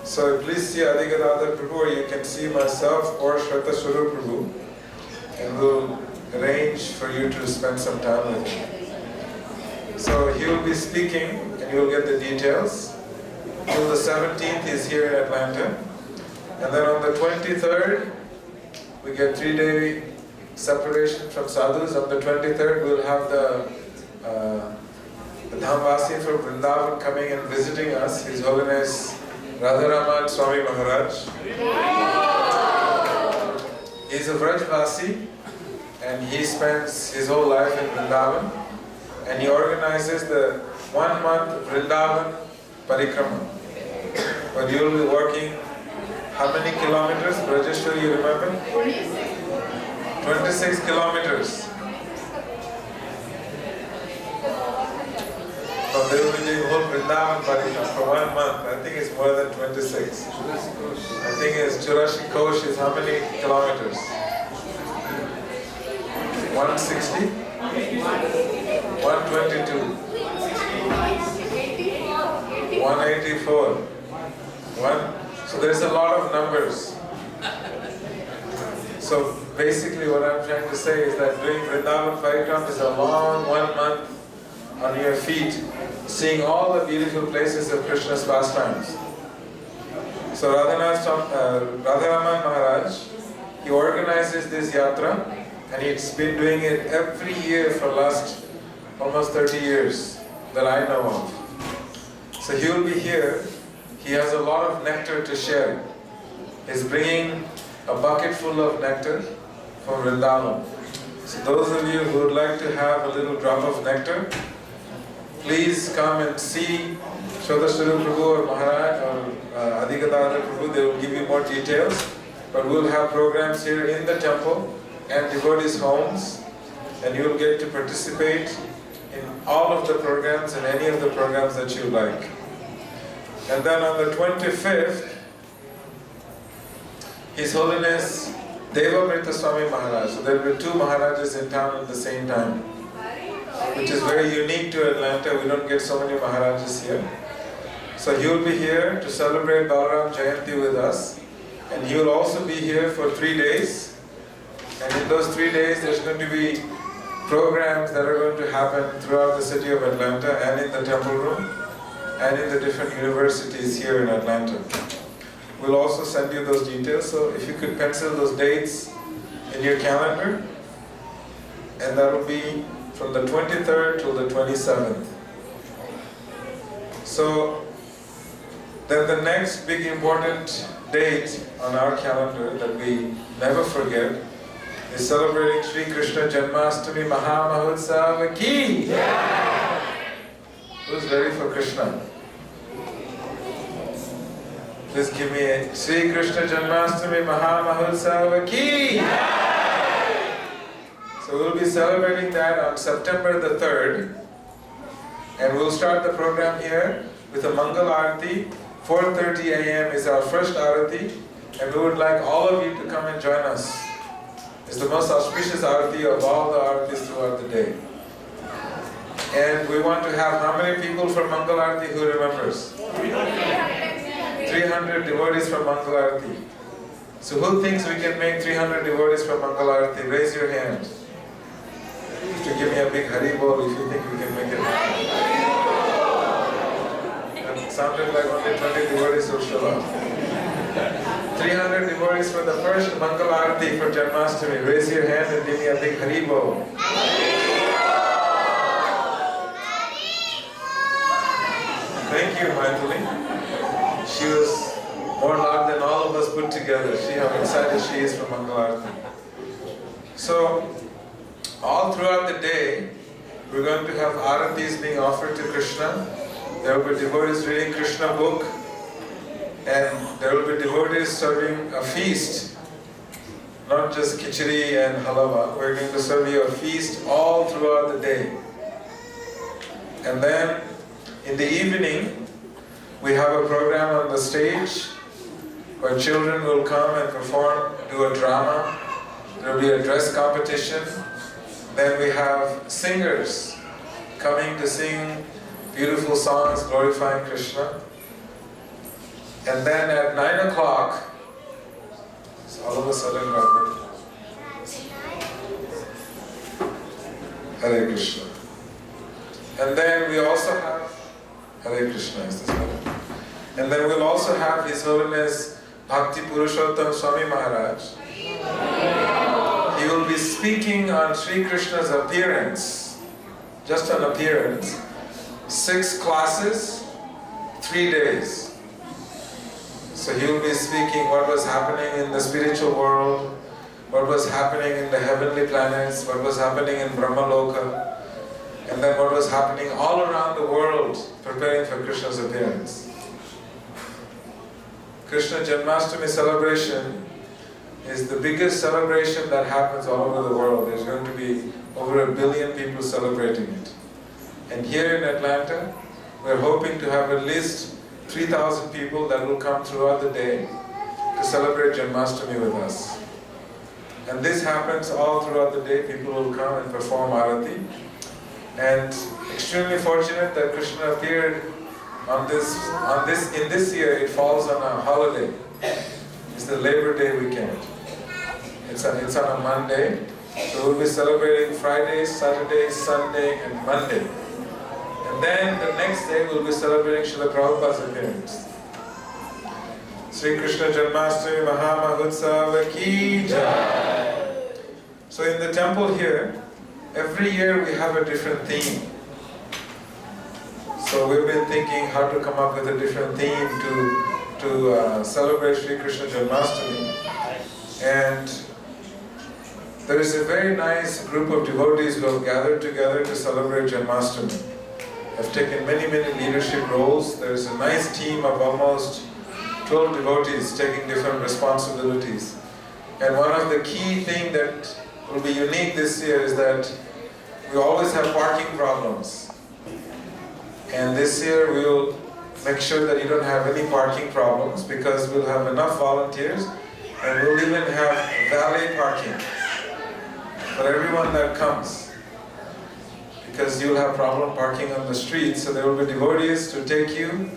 So please see Adigadada Prabhu, or you can see myself or Shraddha Swarup Prabhu, and we'll arrange for you to spend some time with him. So he will be speaking, and you will get the details. Till the 17th is here in Atlanta. And then on the 23rd, we get 3-day separation from sadhus. On the 23rd, we'll have the Dhamvasi from Vrindavan coming and visiting us, His Holiness Radharaman Swami Maharaj. He's a Vrajvasi, and he spends his whole life in Vrindavan, and he organizes the 1 month Vrindavan Parikrama. But you will be working how many kilometers? Brajeshwari, you remember? 26 kilometers. So they will be doing whole Vrindavan Parikrama for 1 month. I think it's more than 26. I think it's Churashi Kosh is how many kilometers? 160? 122? 184? So there's a lot of numbers. So basically what I'm trying to say is that doing Vrindavan Parikrama is a long 1 month on your feet, seeing all the beautiful places of Krishna's pastimes. So Radharaman Maharaj, he organizes this yatra, and he's been doing it every year for last almost 30 years that I know of. So he will be here. He has a lot of nectar to share. He's bringing a bucket full of nectar from Vrindavan. So those of you who would like to have a little drop of nectar, please come and see Shraddha Swarup Prabhu or Maharaj or Adigadada Prabhu. They will give you more details. But we'll have programs here in the temple and devotees' homes, and you will get to participate in all of the programs and any of the programs that you like. And then on the 25th, His Holiness Devamrita Swami Maharaj. So there will be 2 Maharajas in town at the same time, which is very unique to Atlanta. We don't get so many Maharajas here. So he will be here to celebrate Balaram Jayanti with us, and he will also be here for 3 days. And in those 3 days, there's going to be programs that are going to happen throughout the city of Atlanta and in the temple room and in the different universities here in Atlanta. We'll also send you those details, so if you could pencil those dates in your calendar, and that will be from the 23rd till the 27th. So then the next big important date on our calendar that we never forget is celebrating Sri Krishna Janmashtami Maha Mahotsav Ki! Who's ready for Krishna? Please give me a Sri Krishna Janmashtami Maha Mahotsav Ki! So we'll be celebrating that on September the 3rd, and we'll start the program here with a Mangal Arati. 4:30 a.m. is our first Arati, and we would like all of you to come and join us. It's the most auspicious Arati of all the Aratis throughout the day. And we want to have how many people from Mangal Arati who remembers? 300 devotees from Mangal Arati. So who thinks we can make 300 devotees from Mangal Arati? Raise your hand. To give me a big Haribol if you think we can make it happen. It sounded like only 20 devotees will show up. 300 devotees for the first Mangal Arati for Janmashtami. Raise your hand and give me a big Haribol. Thank you, Maithili. She was more loud than all of us put together. See how excited she is for Mangal Arati. So, all throughout the day, we're going to have Aratis being offered to Krishna. There will be devotees reading Krishna book, and there will be devotees serving a feast, not just khichdi and halava. We're going to serve you a feast all throughout the day. And then in the evening, We have a program on the stage where children will come and perform, do a drama. There will be a dress competition. Then we have singers coming to sing beautiful songs glorifying Krishna. And then at 9 o'clock, so all of a sudden got me. Hare Krishna. And then we also have Hare Krishna is this one. And then we'll also have His Holiness Bhakti Purushottam Swami Maharaj. He will be speaking on Sri Krishna's appearance, just an appearance, 6 classes, 3 days. So he will be speaking what was happening in the spiritual world, what was happening in the heavenly planets, what was happening in Brahmaloka, and then what was happening all around the world preparing for Krishna's appearance. Krishna Janmashtami celebration is the biggest celebration that happens all over the world. There's going to be over 1 billion people celebrating it. And here in Atlanta, we're hoping to have at least 3,000 people that will come throughout the day to celebrate Janmashtami with us. And this happens all throughout the day. People will come and perform Arati. And extremely fortunate that Krishna appeared in this year. It falls on a holiday. It's the Labor Day weekend. It's on a Monday. So we'll be celebrating Friday, Saturday, Sunday, and Monday. And then the next day we'll be celebrating Srila Prabhupada's appearance. Sri Krishna Janmashtami Mahamahotsav Ki Jai. So in the temple here, every year we have a different theme. So we've been thinking how to come up with a different theme to celebrate Sri Krishna Janmashtami. And there is a very nice group of devotees who have gathered together to celebrate Janmashtami. Have taken many leadership roles. There is a nice team of almost 12 devotees taking different responsibilities. And one of the key things that will be unique this year is that we always have parking problems. And this year we will make sure that you don't have any parking problems, because we'll have enough volunteers, and we'll even have valet parking for everyone that comes. Because you'll have problem parking on the street, so there will be devotees to take you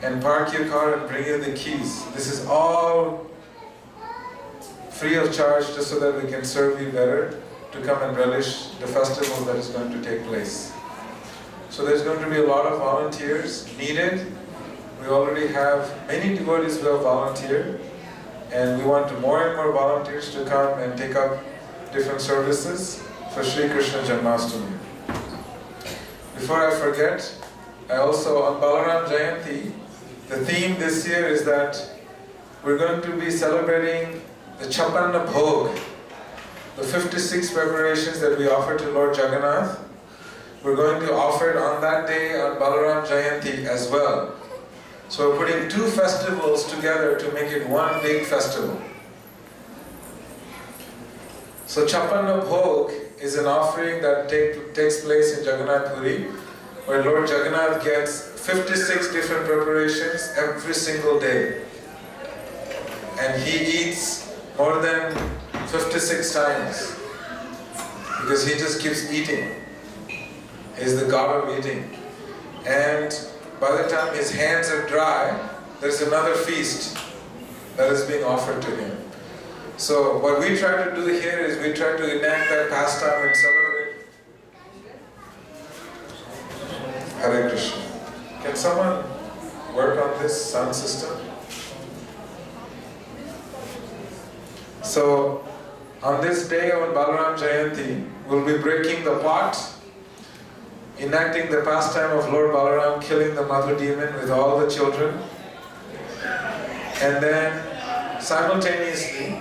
and park your car and bring you the keys. This is all free of charge, just so that we can serve you better, to come and relish the festival that is going to take place. So there's going to be a lot of volunteers needed. We already have many devotees who have volunteered, and we want more and more volunteers to come and take up different services for Sri Krishna Janmashtami. Before I forget, I also, on Balaram Jayanti, the theme this year is that we're going to be celebrating the Chapanna Bhog, the 56 preparations that we offer to Lord Jagannath. We're going to offer it on that day on Balaram Jayanti as well. So we're putting 2 festivals together to make it one big festival. So Chapanna Bhog is an offering that takes place in Jagannath Puri, where Lord Jagannath gets 56 different preparations every single day. And he eats more than 56 times, because he just keeps eating. He's the god of eating. And by the time his hands are dry, there's another feast that is being offered to him. So what we try to do here is we try to enact that pastime and celebrate. Hare Krishna. Can someone work on this sound system? So on this day on Balaram Jayanti, we'll be breaking the pot, enacting the pastime of Lord Balaram killing the mother demon with all the children. And then simultaneously,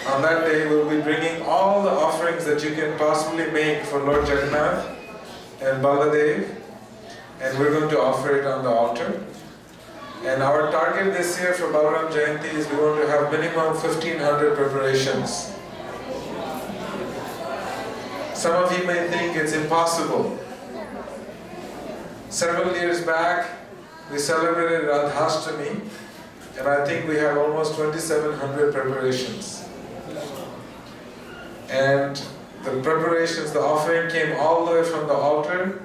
on that day, we'll be bringing all the offerings that you can possibly make for Lord Jagannath and Baladev, and we're going to offer it on the altar. And our target this year for Balaram Jayanti is we're going to have minimum 1,500 preparations. Some of you may think it's impossible. Several years back, we celebrated Radhashtami, and I think we had almost 2,700 preparations. And the preparations, the offering came all the way from the altar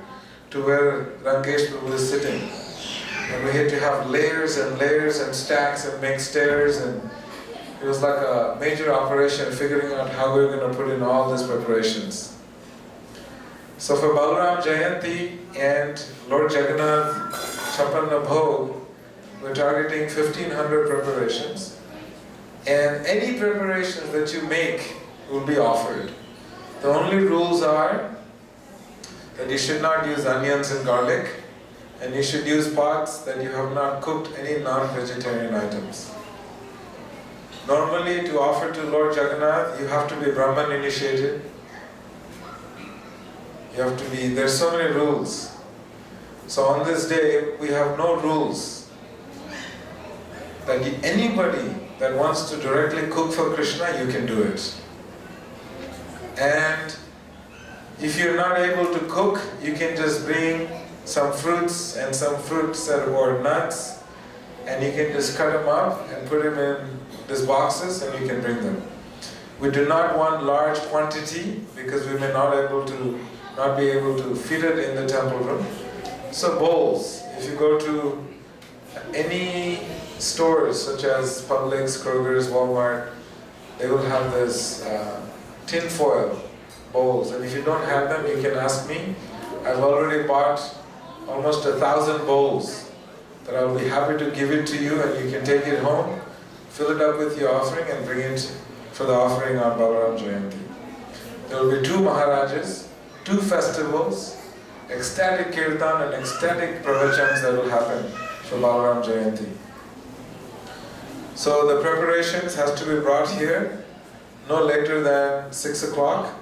to where Rangesh Prabhu is sitting. And we had to have layers and layers and stacks and make stairs, and it was like a major operation figuring out how we were going to put in all these preparations. So for Balaram Jayanti and Lord Jagannath Chapanna Bhog, we're targeting 1,500 preparations. And any preparations that you make will be offered. The only rules are that you should not use onions and garlic, and you should use pots that you have not cooked any non-vegetarian items. Normally, to offer to Lord Jagannath, you have to be Brahman initiated. You have to be, there's so many rules. So on this day, we have no rules. That anybody that wants to directly cook for Krishna, you can do it. And if you're not able to cook, you can just bring some fruits or nuts, and you can just cut them up and put them in these boxes, and you can bring them. We do not want large quantity because we may not be able to fit it in the temple room. So bowls, if you go to any stores such as Publix, Kroger's, Walmart, they will have this tin foil bowls, and if you don't have them, you can ask me. I've already bought almost 1,000 bowls that I'll be happy to give it to you, and you can take it home, fill it up with your offering, and bring it for the offering on Balaram Jayanti. There will be 2 Maharajas, 2 festivals, ecstatic kirtan and ecstatic pravachans that will happen for Balaram Jayanti. So the preparations has to be brought here no later than 6 o'clock.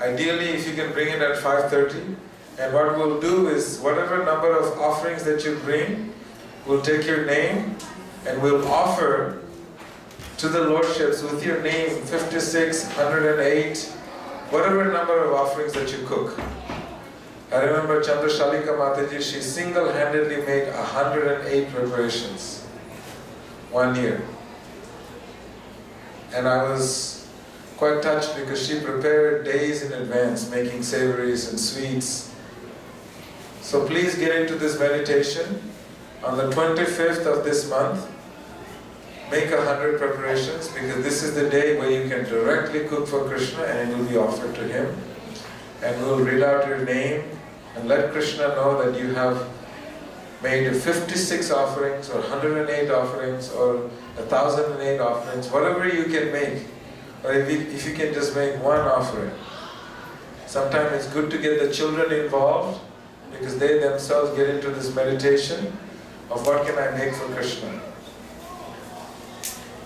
Ideally, if you can bring it at 5:30. And what we'll do is, whatever number of offerings that you bring, we'll take your name and we'll offer to the Lordships with your name 56, 108, whatever number of offerings that you cook. I remember Chandrashalika Mataji, she single-handedly made 108 preparations one year. And I was quite touched because she prepared days in advance, making savories and sweets. So please get into this meditation. On the 25th of this month, make 100 preparations, because this is the day where you can directly cook for Krishna and it will be offered to him. And we'll read out your name and let Krishna know that you have made 56 offerings or 108 offerings or 1,008 offerings, whatever you can make. Or if you can just make one offering. Sometimes it's good to get the children involved, because they themselves get into this meditation of what can I make for Krishna.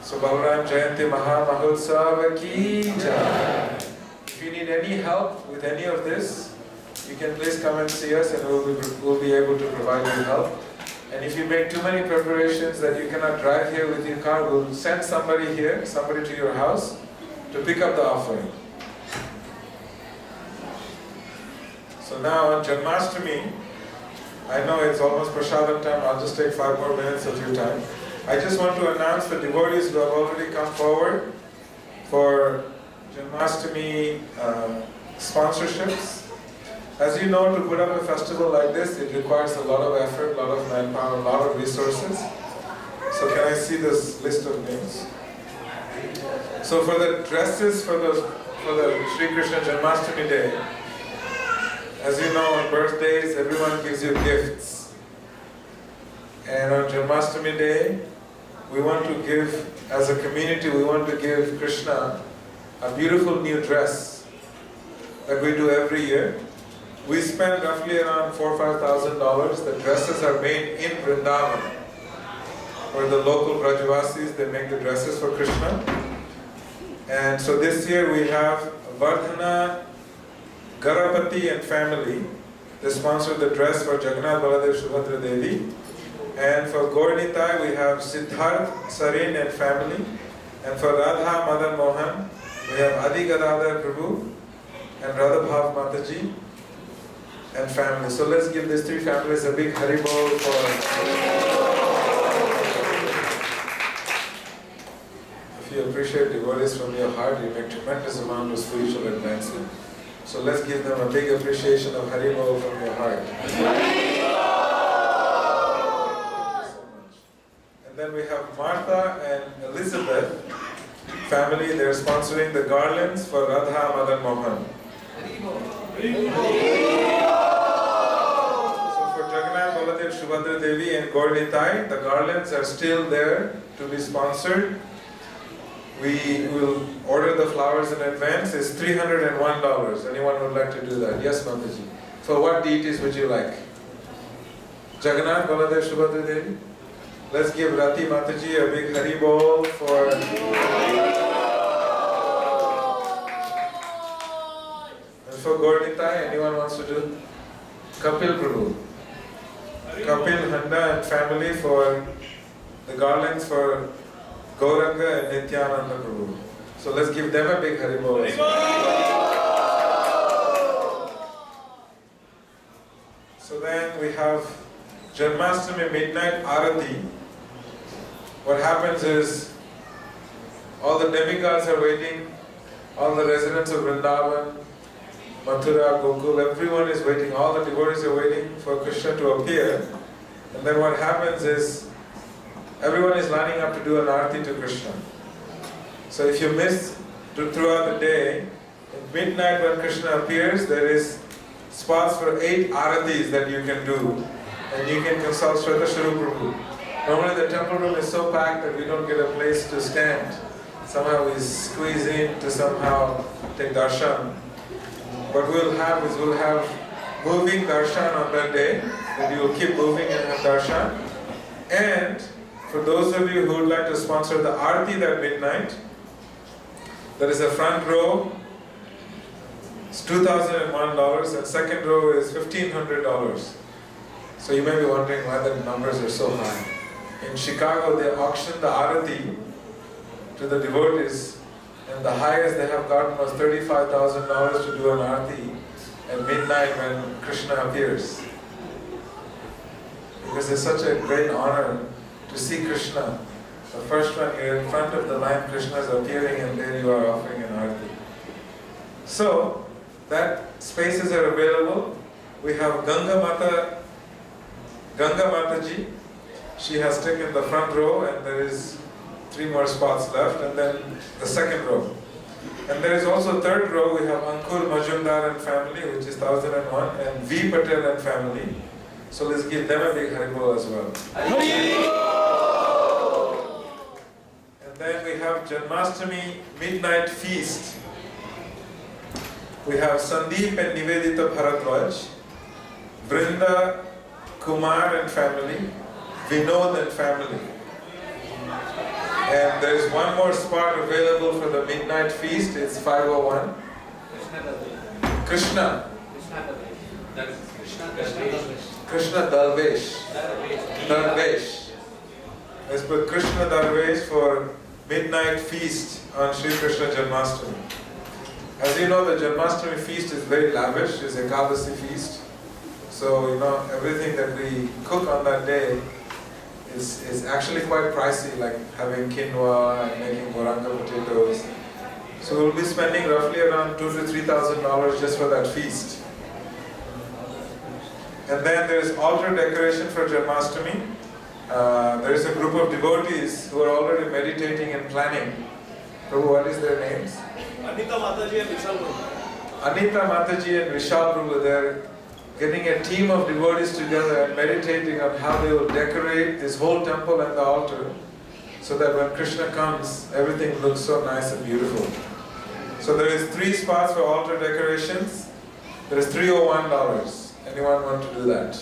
So Balaram Jayanti Maha Mahotsava Ki Jai. If you need any help with any of this, you can please come and see us, and we'll be able to provide you help. And if you make too many preparations that you cannot drive here with your car, we'll send somebody here, somebody to your house, to pick up the offering. So now on Janmashtami, I know it's almost Prasadam time, I'll just take 5 more minutes of your time. I just want to announce the devotees who have already come forward for Janmashtami sponsorships. As you know, to put up a festival like this, it requires a lot of effort, a lot of manpower, a lot of resources. So can I see this list of names? So for the dresses for the Sri Krishna Janmashtami Day, as you know, on birthdays, everyone gives you gifts. And on Janmashtami Day, we want to give, as a community, we want to give Krishna a beautiful new dress that we do every year. We spend roughly around $4,000 or $5,000. The dresses are made in Vrindavan, where the local Brajavasis, they make the dresses for Krishna. And so this year we have Vardhana, Garapati and family. They sponsored the dress for Jagannath Baladev Subhadra Devi. And for Gaurnitai we have Siddharth, Sarin and family. And for Radha Madan Mohan, we have Adi Gadadhar Prabhu and Radha Bhav Mataji. and family. So let's give these three families a big Haribol for... If you appreciate devotees from your heart, you make tremendous amount of spiritual advancement. So let's give them a big appreciation of Haribol from your heart. And then we have Martha and Elizabeth family. They're sponsoring the garlands for Radha Madan Mohan. So for Jagannath, Baladev, Subhadra Devi and Gaur Nitai, the garlands are still there to be sponsored. We will order the flowers in advance. It's $301. Anyone would like to do that? Yes, Mataji. For what deities would you like? Jagannath, Baladev, Subhadra Devi? Let's give Rati Mataji a big Haribol for... And for Gaur Nitai, anyone wants to do? Kapil Prabhu. Kapil, Handa and family for the garlands for Gauranga and Nityananda Prabhu. So let's give them a big Haribol. So then we have Janmashtami midnight Arati. What happens is all the demigods are waiting, all the residents of Vrindavan, Mathura, Gokul, everyone is waiting, all the devotees are waiting for Krishna to appear. And then what happens is everyone is lining up to do an arati to Krishna. So if you miss throughout the day, at midnight when Krishna appears, there is spots for 8 aratis that you can do. And you can consult Shraddha Shuru Prabhu. Normally the temple room is so packed that we don't get a place to stand. Somehow we squeeze in to somehow take darshan. What we'll have is we'll have moving darshan on that day, that you will keep moving and have darshan. And for those of you who would like to sponsor the Aarti that midnight, there is a front row, it's $2,001, and second row is $1,500. So you may be wondering why the numbers are so high. In Chicago, they auctioned the Aarti to the devotees, and the highest they have gotten was $35,000 to do an Aarti at midnight when Krishna appears. Because it's such a great honor to see Krishna. The first one, you're in front of the line, Krishna is appearing, and there you are offering an Aarti. So, that spaces are available. We have Ganga Mataji. She has taken the front row, and there is 3 more spots left, and then the second row. And there is also third row. We have Ankur Majumdar and family, which is 1001, and V Patel and family. So let's give them a big Haribol as well. And then we have Janmashtami midnight feast. We have Sandeep and Nivedita Bharadwaj, Vrinda, Kumar and family, Vinod and family. And there is one more spot available for the midnight feast. It's 501. Krishna. Krishna Darvesh. Darvesh. Let's put Krishna Darvesh for midnight feast on Sri Krishna Janmashtami. As you know, the Janmashtami feast is very lavish. It's a Ekadasi feast. So, everything that we cook on that day is actually quite pricey, like having quinoa and making goranga potatoes. So we'll be spending roughly around $2,000 to $3,000 just for that feast. And then there is altar decoration for Janmashtami. There is a group of devotees who are already meditating and planning. Prabhu, what is their names? Anita Mataji and Vishal Prabhu. Anita Mataji and Vishal Prabhu, they're getting a team of devotees together and meditating on how they will decorate this whole temple and the altar so that when Krishna comes, everything looks so nice and beautiful. So there is 3 spots for altar decorations. There is $301. Anyone want to do that?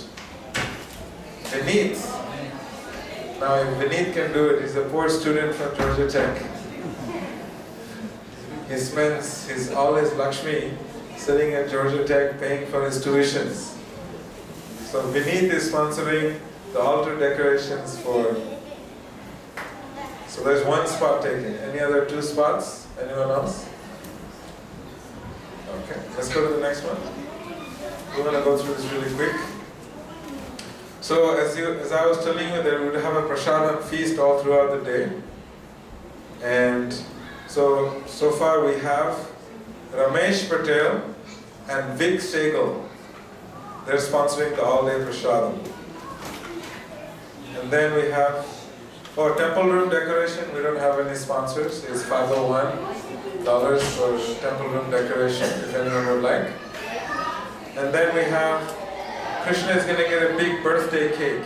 Vineet. Now if Vineet can do it, he's a poor student from Georgia Tech. He spends all his Lakshmi sitting at Georgia Tech paying for his tuitions. So Vineet is sponsoring the altar decorations for... So there's 1 spot taken. Any other 2 spots? Anyone else? Okay, let's go to the next one. we're going to go through this really quick. So as I was telling you, that we would have a prasadam feast all throughout the day. And so far we have Ramesh Patel and Vic Segal. They're sponsoring the all-day prasadam. And then we have, temple room decoration, we don't have any sponsors. It's $501 for temple room decoration, if anyone would like. And then we have, Krishna is going to get a big birthday cake.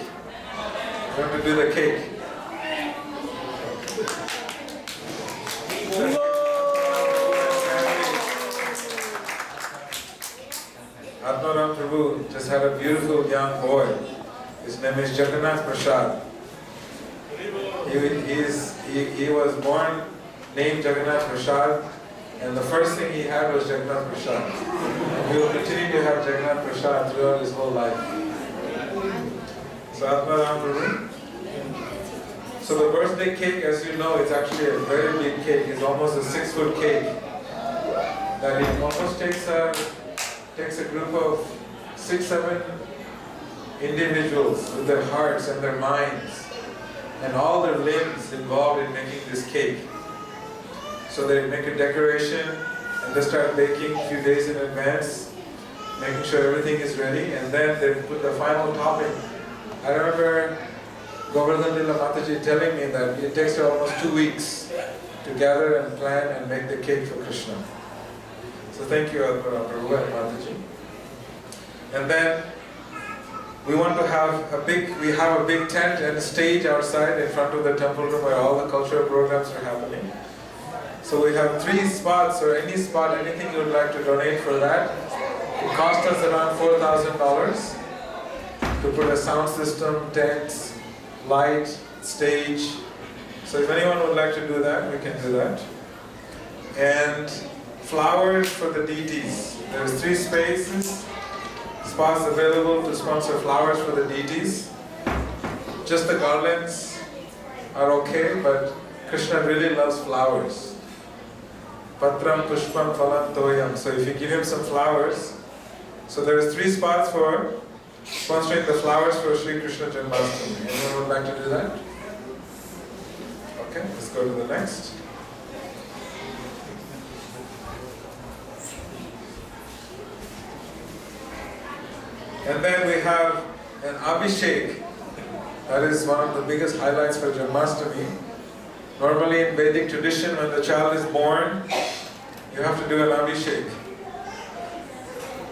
We're going to do the cake. Atmaram Prabhu just had a beautiful young boy. His name is Jagannath Prasad. He was born named Jagannath Prasad, and the first thing he had was Jagannath Prasad. And he will continue to have Jagannath Prasad throughout his whole life. So Atmaram Prabhu. So the birthday cake, as you know, it's actually a very big cake. It's almost a 6-foot cake. That it almost takes a group of 6-7 individuals with their hearts and their minds and all their limbs involved in making this cake. So they make a decoration and they start baking a few days in advance, making sure everything is ready, and then they put the final topping. I remember Govardhan Lila Mataji telling me that it takes her almost 2 weeks to gather and plan and make the cake for Krishna. So thank you, Advara Prabhu and Mataji. And then we want to have a big tent and a stage outside in front of the temple room where all the cultural programs are happening. So we have 3 spots, or any spot, anything you would like to donate for that. It cost us around $4,000 to put a sound system, tents, light, stage. So if anyone would like to do that, we can do that. And flowers for the deities. There's 3 spots available to sponsor flowers for the deities. Just the garlands are okay, but Krishna really loves flowers. Patram pushpam phalam toyam. So if you give him some flowers, so there's 3 spots for sponsoring the flowers for Sri Krishna Janmashtami. Anyone would like to do that? Okay, let's go to the next. And then we have an Abhishek. That is one of the biggest highlights for Janmashtami. Normally in Vedic tradition, when the child is born, you have to do an Abhishek.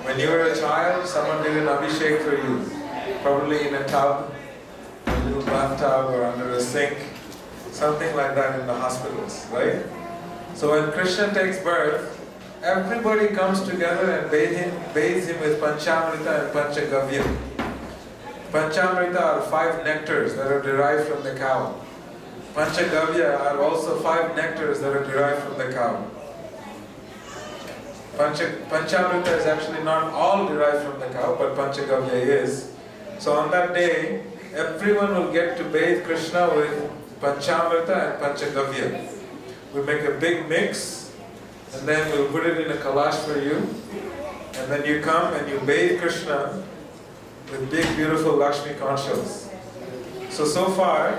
When you were a child, someone did an Abhishek for you. Probably in a tub, a little bathtub, or under a sink. Something like that in the hospitals, right? So when Krishna takes birth, everybody comes together and bathes him with Panchamrita and Panchagavya. Panchamrita are 5 nectars that are derived from the cow. Panchagavya are also 5 nectars that are derived from the cow. Panchamrita is actually not all derived from the cow, but Panchagavya is. So on that day, everyone will get to bathe Krishna with Panchamrita and Panchagavya. We make a big mix, and then we'll put it in a kalash for you. And then you come and you bathe Krishna with big, beautiful Lakshmi conchas. So far,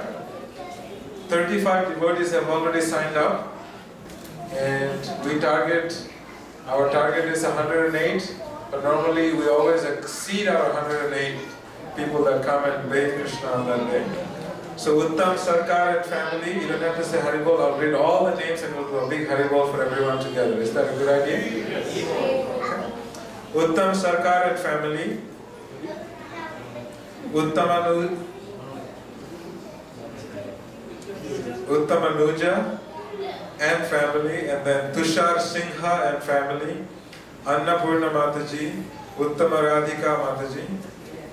35 devotees have already signed up, and our target is 108, but normally we always exceed our 108 people that come and bathe Krishna on that day. So Uttam, Sarkar and family, you don't have to say Haribol, I'll read all the names and we'll do a big Haribol for everyone together. Is that a good idea? Okay. Uttam, Sarkar and family, Uttamanuja and family, and then Tushar Singha and family, Annapurna Mataji, Uttama Radhika Mataji,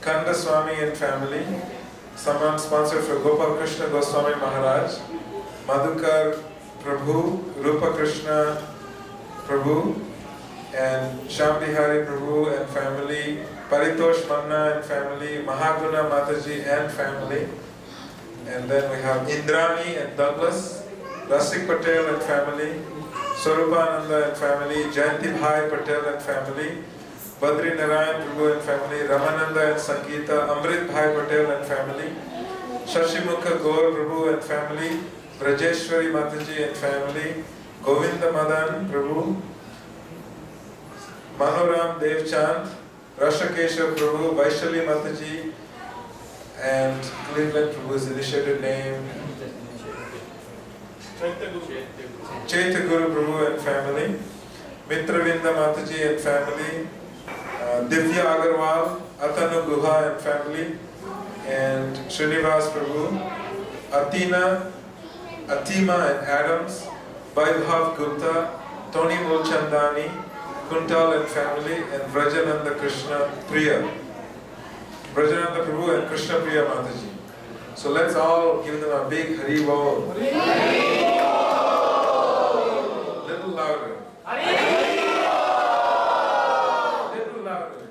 Kanda Swami and family, someone sponsored for Gopal Krishna Goswami Maharaj, Madhukar Prabhu, Rupa Krishna Prabhu, and Shambhihari Prabhu and family, Paritosh Manna and family, Mahaguna Mataji and family. And then we have Indrani and Douglas, Rasik Patel and family, Swarupananda and family, Jayanti Bhai Patel and family, Badri Narayan Prabhu and family, Ramananda and Sangeeta, Amrit Bhai Patel and family, Shashimukha Gaur Prabhu and family, Brajeshwari Mataji and family, Govinda Madan Prabhu, Manoram Devchand, Rashakesha Prabhu, Vaishali Mataji, and Cleveland Prabhu's initiated name, Chaitya Guru Prabhu and family, Mitravinda Mataji and family, Divya Agarwal, Atanu Guha and family, and Srinivas Prabhu, Athima and Adams, Vaibhav Gupta, Tony Mulchandani, Kuntal and family, and Vrajananda Krishna Priya. Vrajananda Prabhu and Krishna Priya Mataji. So let's all give them a big Hari Bol. Little louder. Little louder.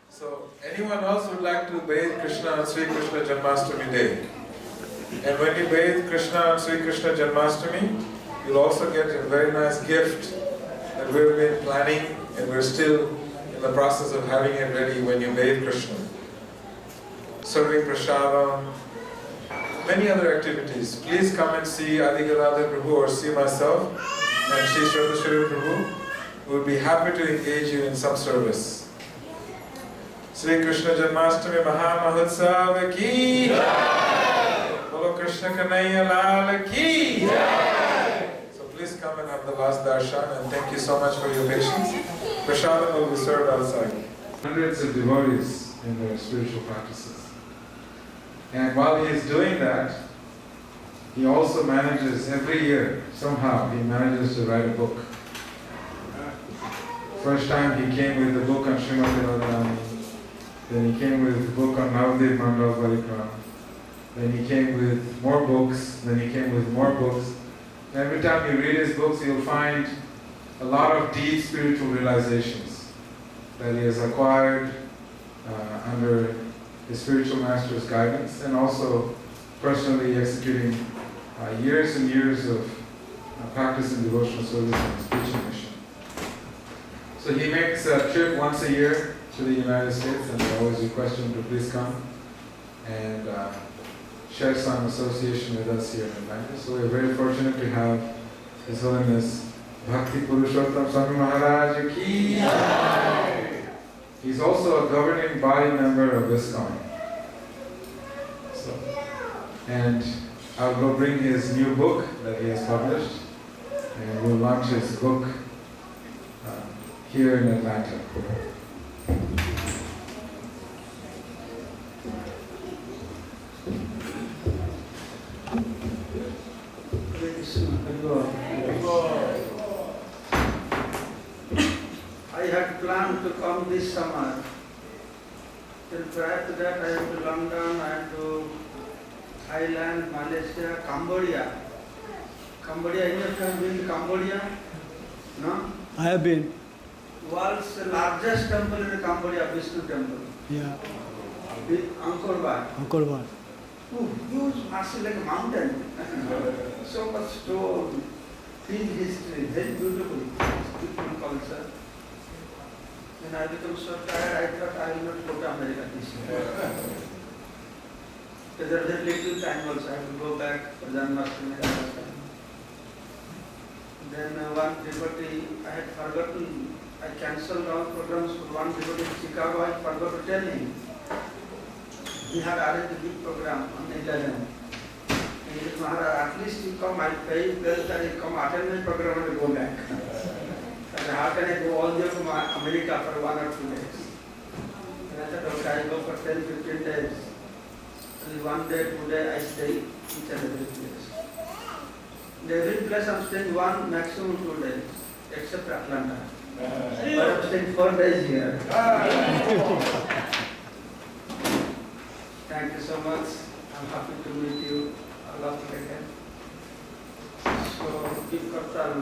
So anyone else would like to bathe Krishna on Sri Krishna Janmashtami Day? And when you bathe Krishna on Sri Krishna Janmashtami, you'll also get a very nice gift that we've been planning, and we're still in the process of having it ready when you bathe Krishna. Serving prasadam, many other activities. Please come and see Adi Gadadhar Prabhu or see myself and Sri Shraddha Prabhu. We would be happy to engage you in some service. Sri Krishna Janmashtami Maha Mahotsav ki Jai! Bolo Krishna Kanaiya Lal ki Jai! So please come and have the last darshan, and thank you so much for your patience. Prasadam will be served outside. Hundreds of devotees in their spiritual practices. And while he is doing that, he also manages every year, somehow, he manages to write a book. First time he came with the book on Srimati Radharani, then he came with the book on Navdev Mandal Parikram, then he came with more books, then he came with more books. And every time you read his books, you'll find a lot of deep spiritual realizations that he has acquired under his spiritual master's guidance, and also personally executing years and years of practice in devotional service and his preaching mission. So he makes a trip once a year to the United States, and I always request him to please come and share some association with us here in Atlanta. So we're very fortunate to have His Holiness Bhakti Purushottam Swami Maharaj ki Jai. He's also a governing body member of ISKCON. So, and I'll go bring his new book that he has published, and we'll launch his book here in Atlanta. I had planned to come this summer. Then prior to that, I went to London, I went to Thailand, Malaysia, Cambodia. Cambodia, any of you have been to Cambodia? No? I have been. World's largest temple in Cambodia, Vishnu temple. Yeah. With Angkor Wat. Angkor Wat. Oh, huge, massive like a mountain. So much stone, rich history, very beautiful. Beautiful culture. When I became so tired, I thought I will not go to America this year. Because there was a little time also, I have to go back for Janmashtami. Then one devotee, I had forgotten, I cancelled all programs for one devotee in Chicago, I forgot to tell him. He had arranged a big program on 11. He said, Maharaj, at least you come, I'll pay well that you come attend my program and go back. And how can I go all the way to America for 1 or 2 days? And I thought, okay, I go for 10, 15 days. Only 1 day, 2 days, I stay each and every place. In every place I'm staying 1, maximum 2 days, except Atlanta. But I'm staying 4 days here. Thank you so much. I'm happy to meet you all of you again. So, keep Kartal.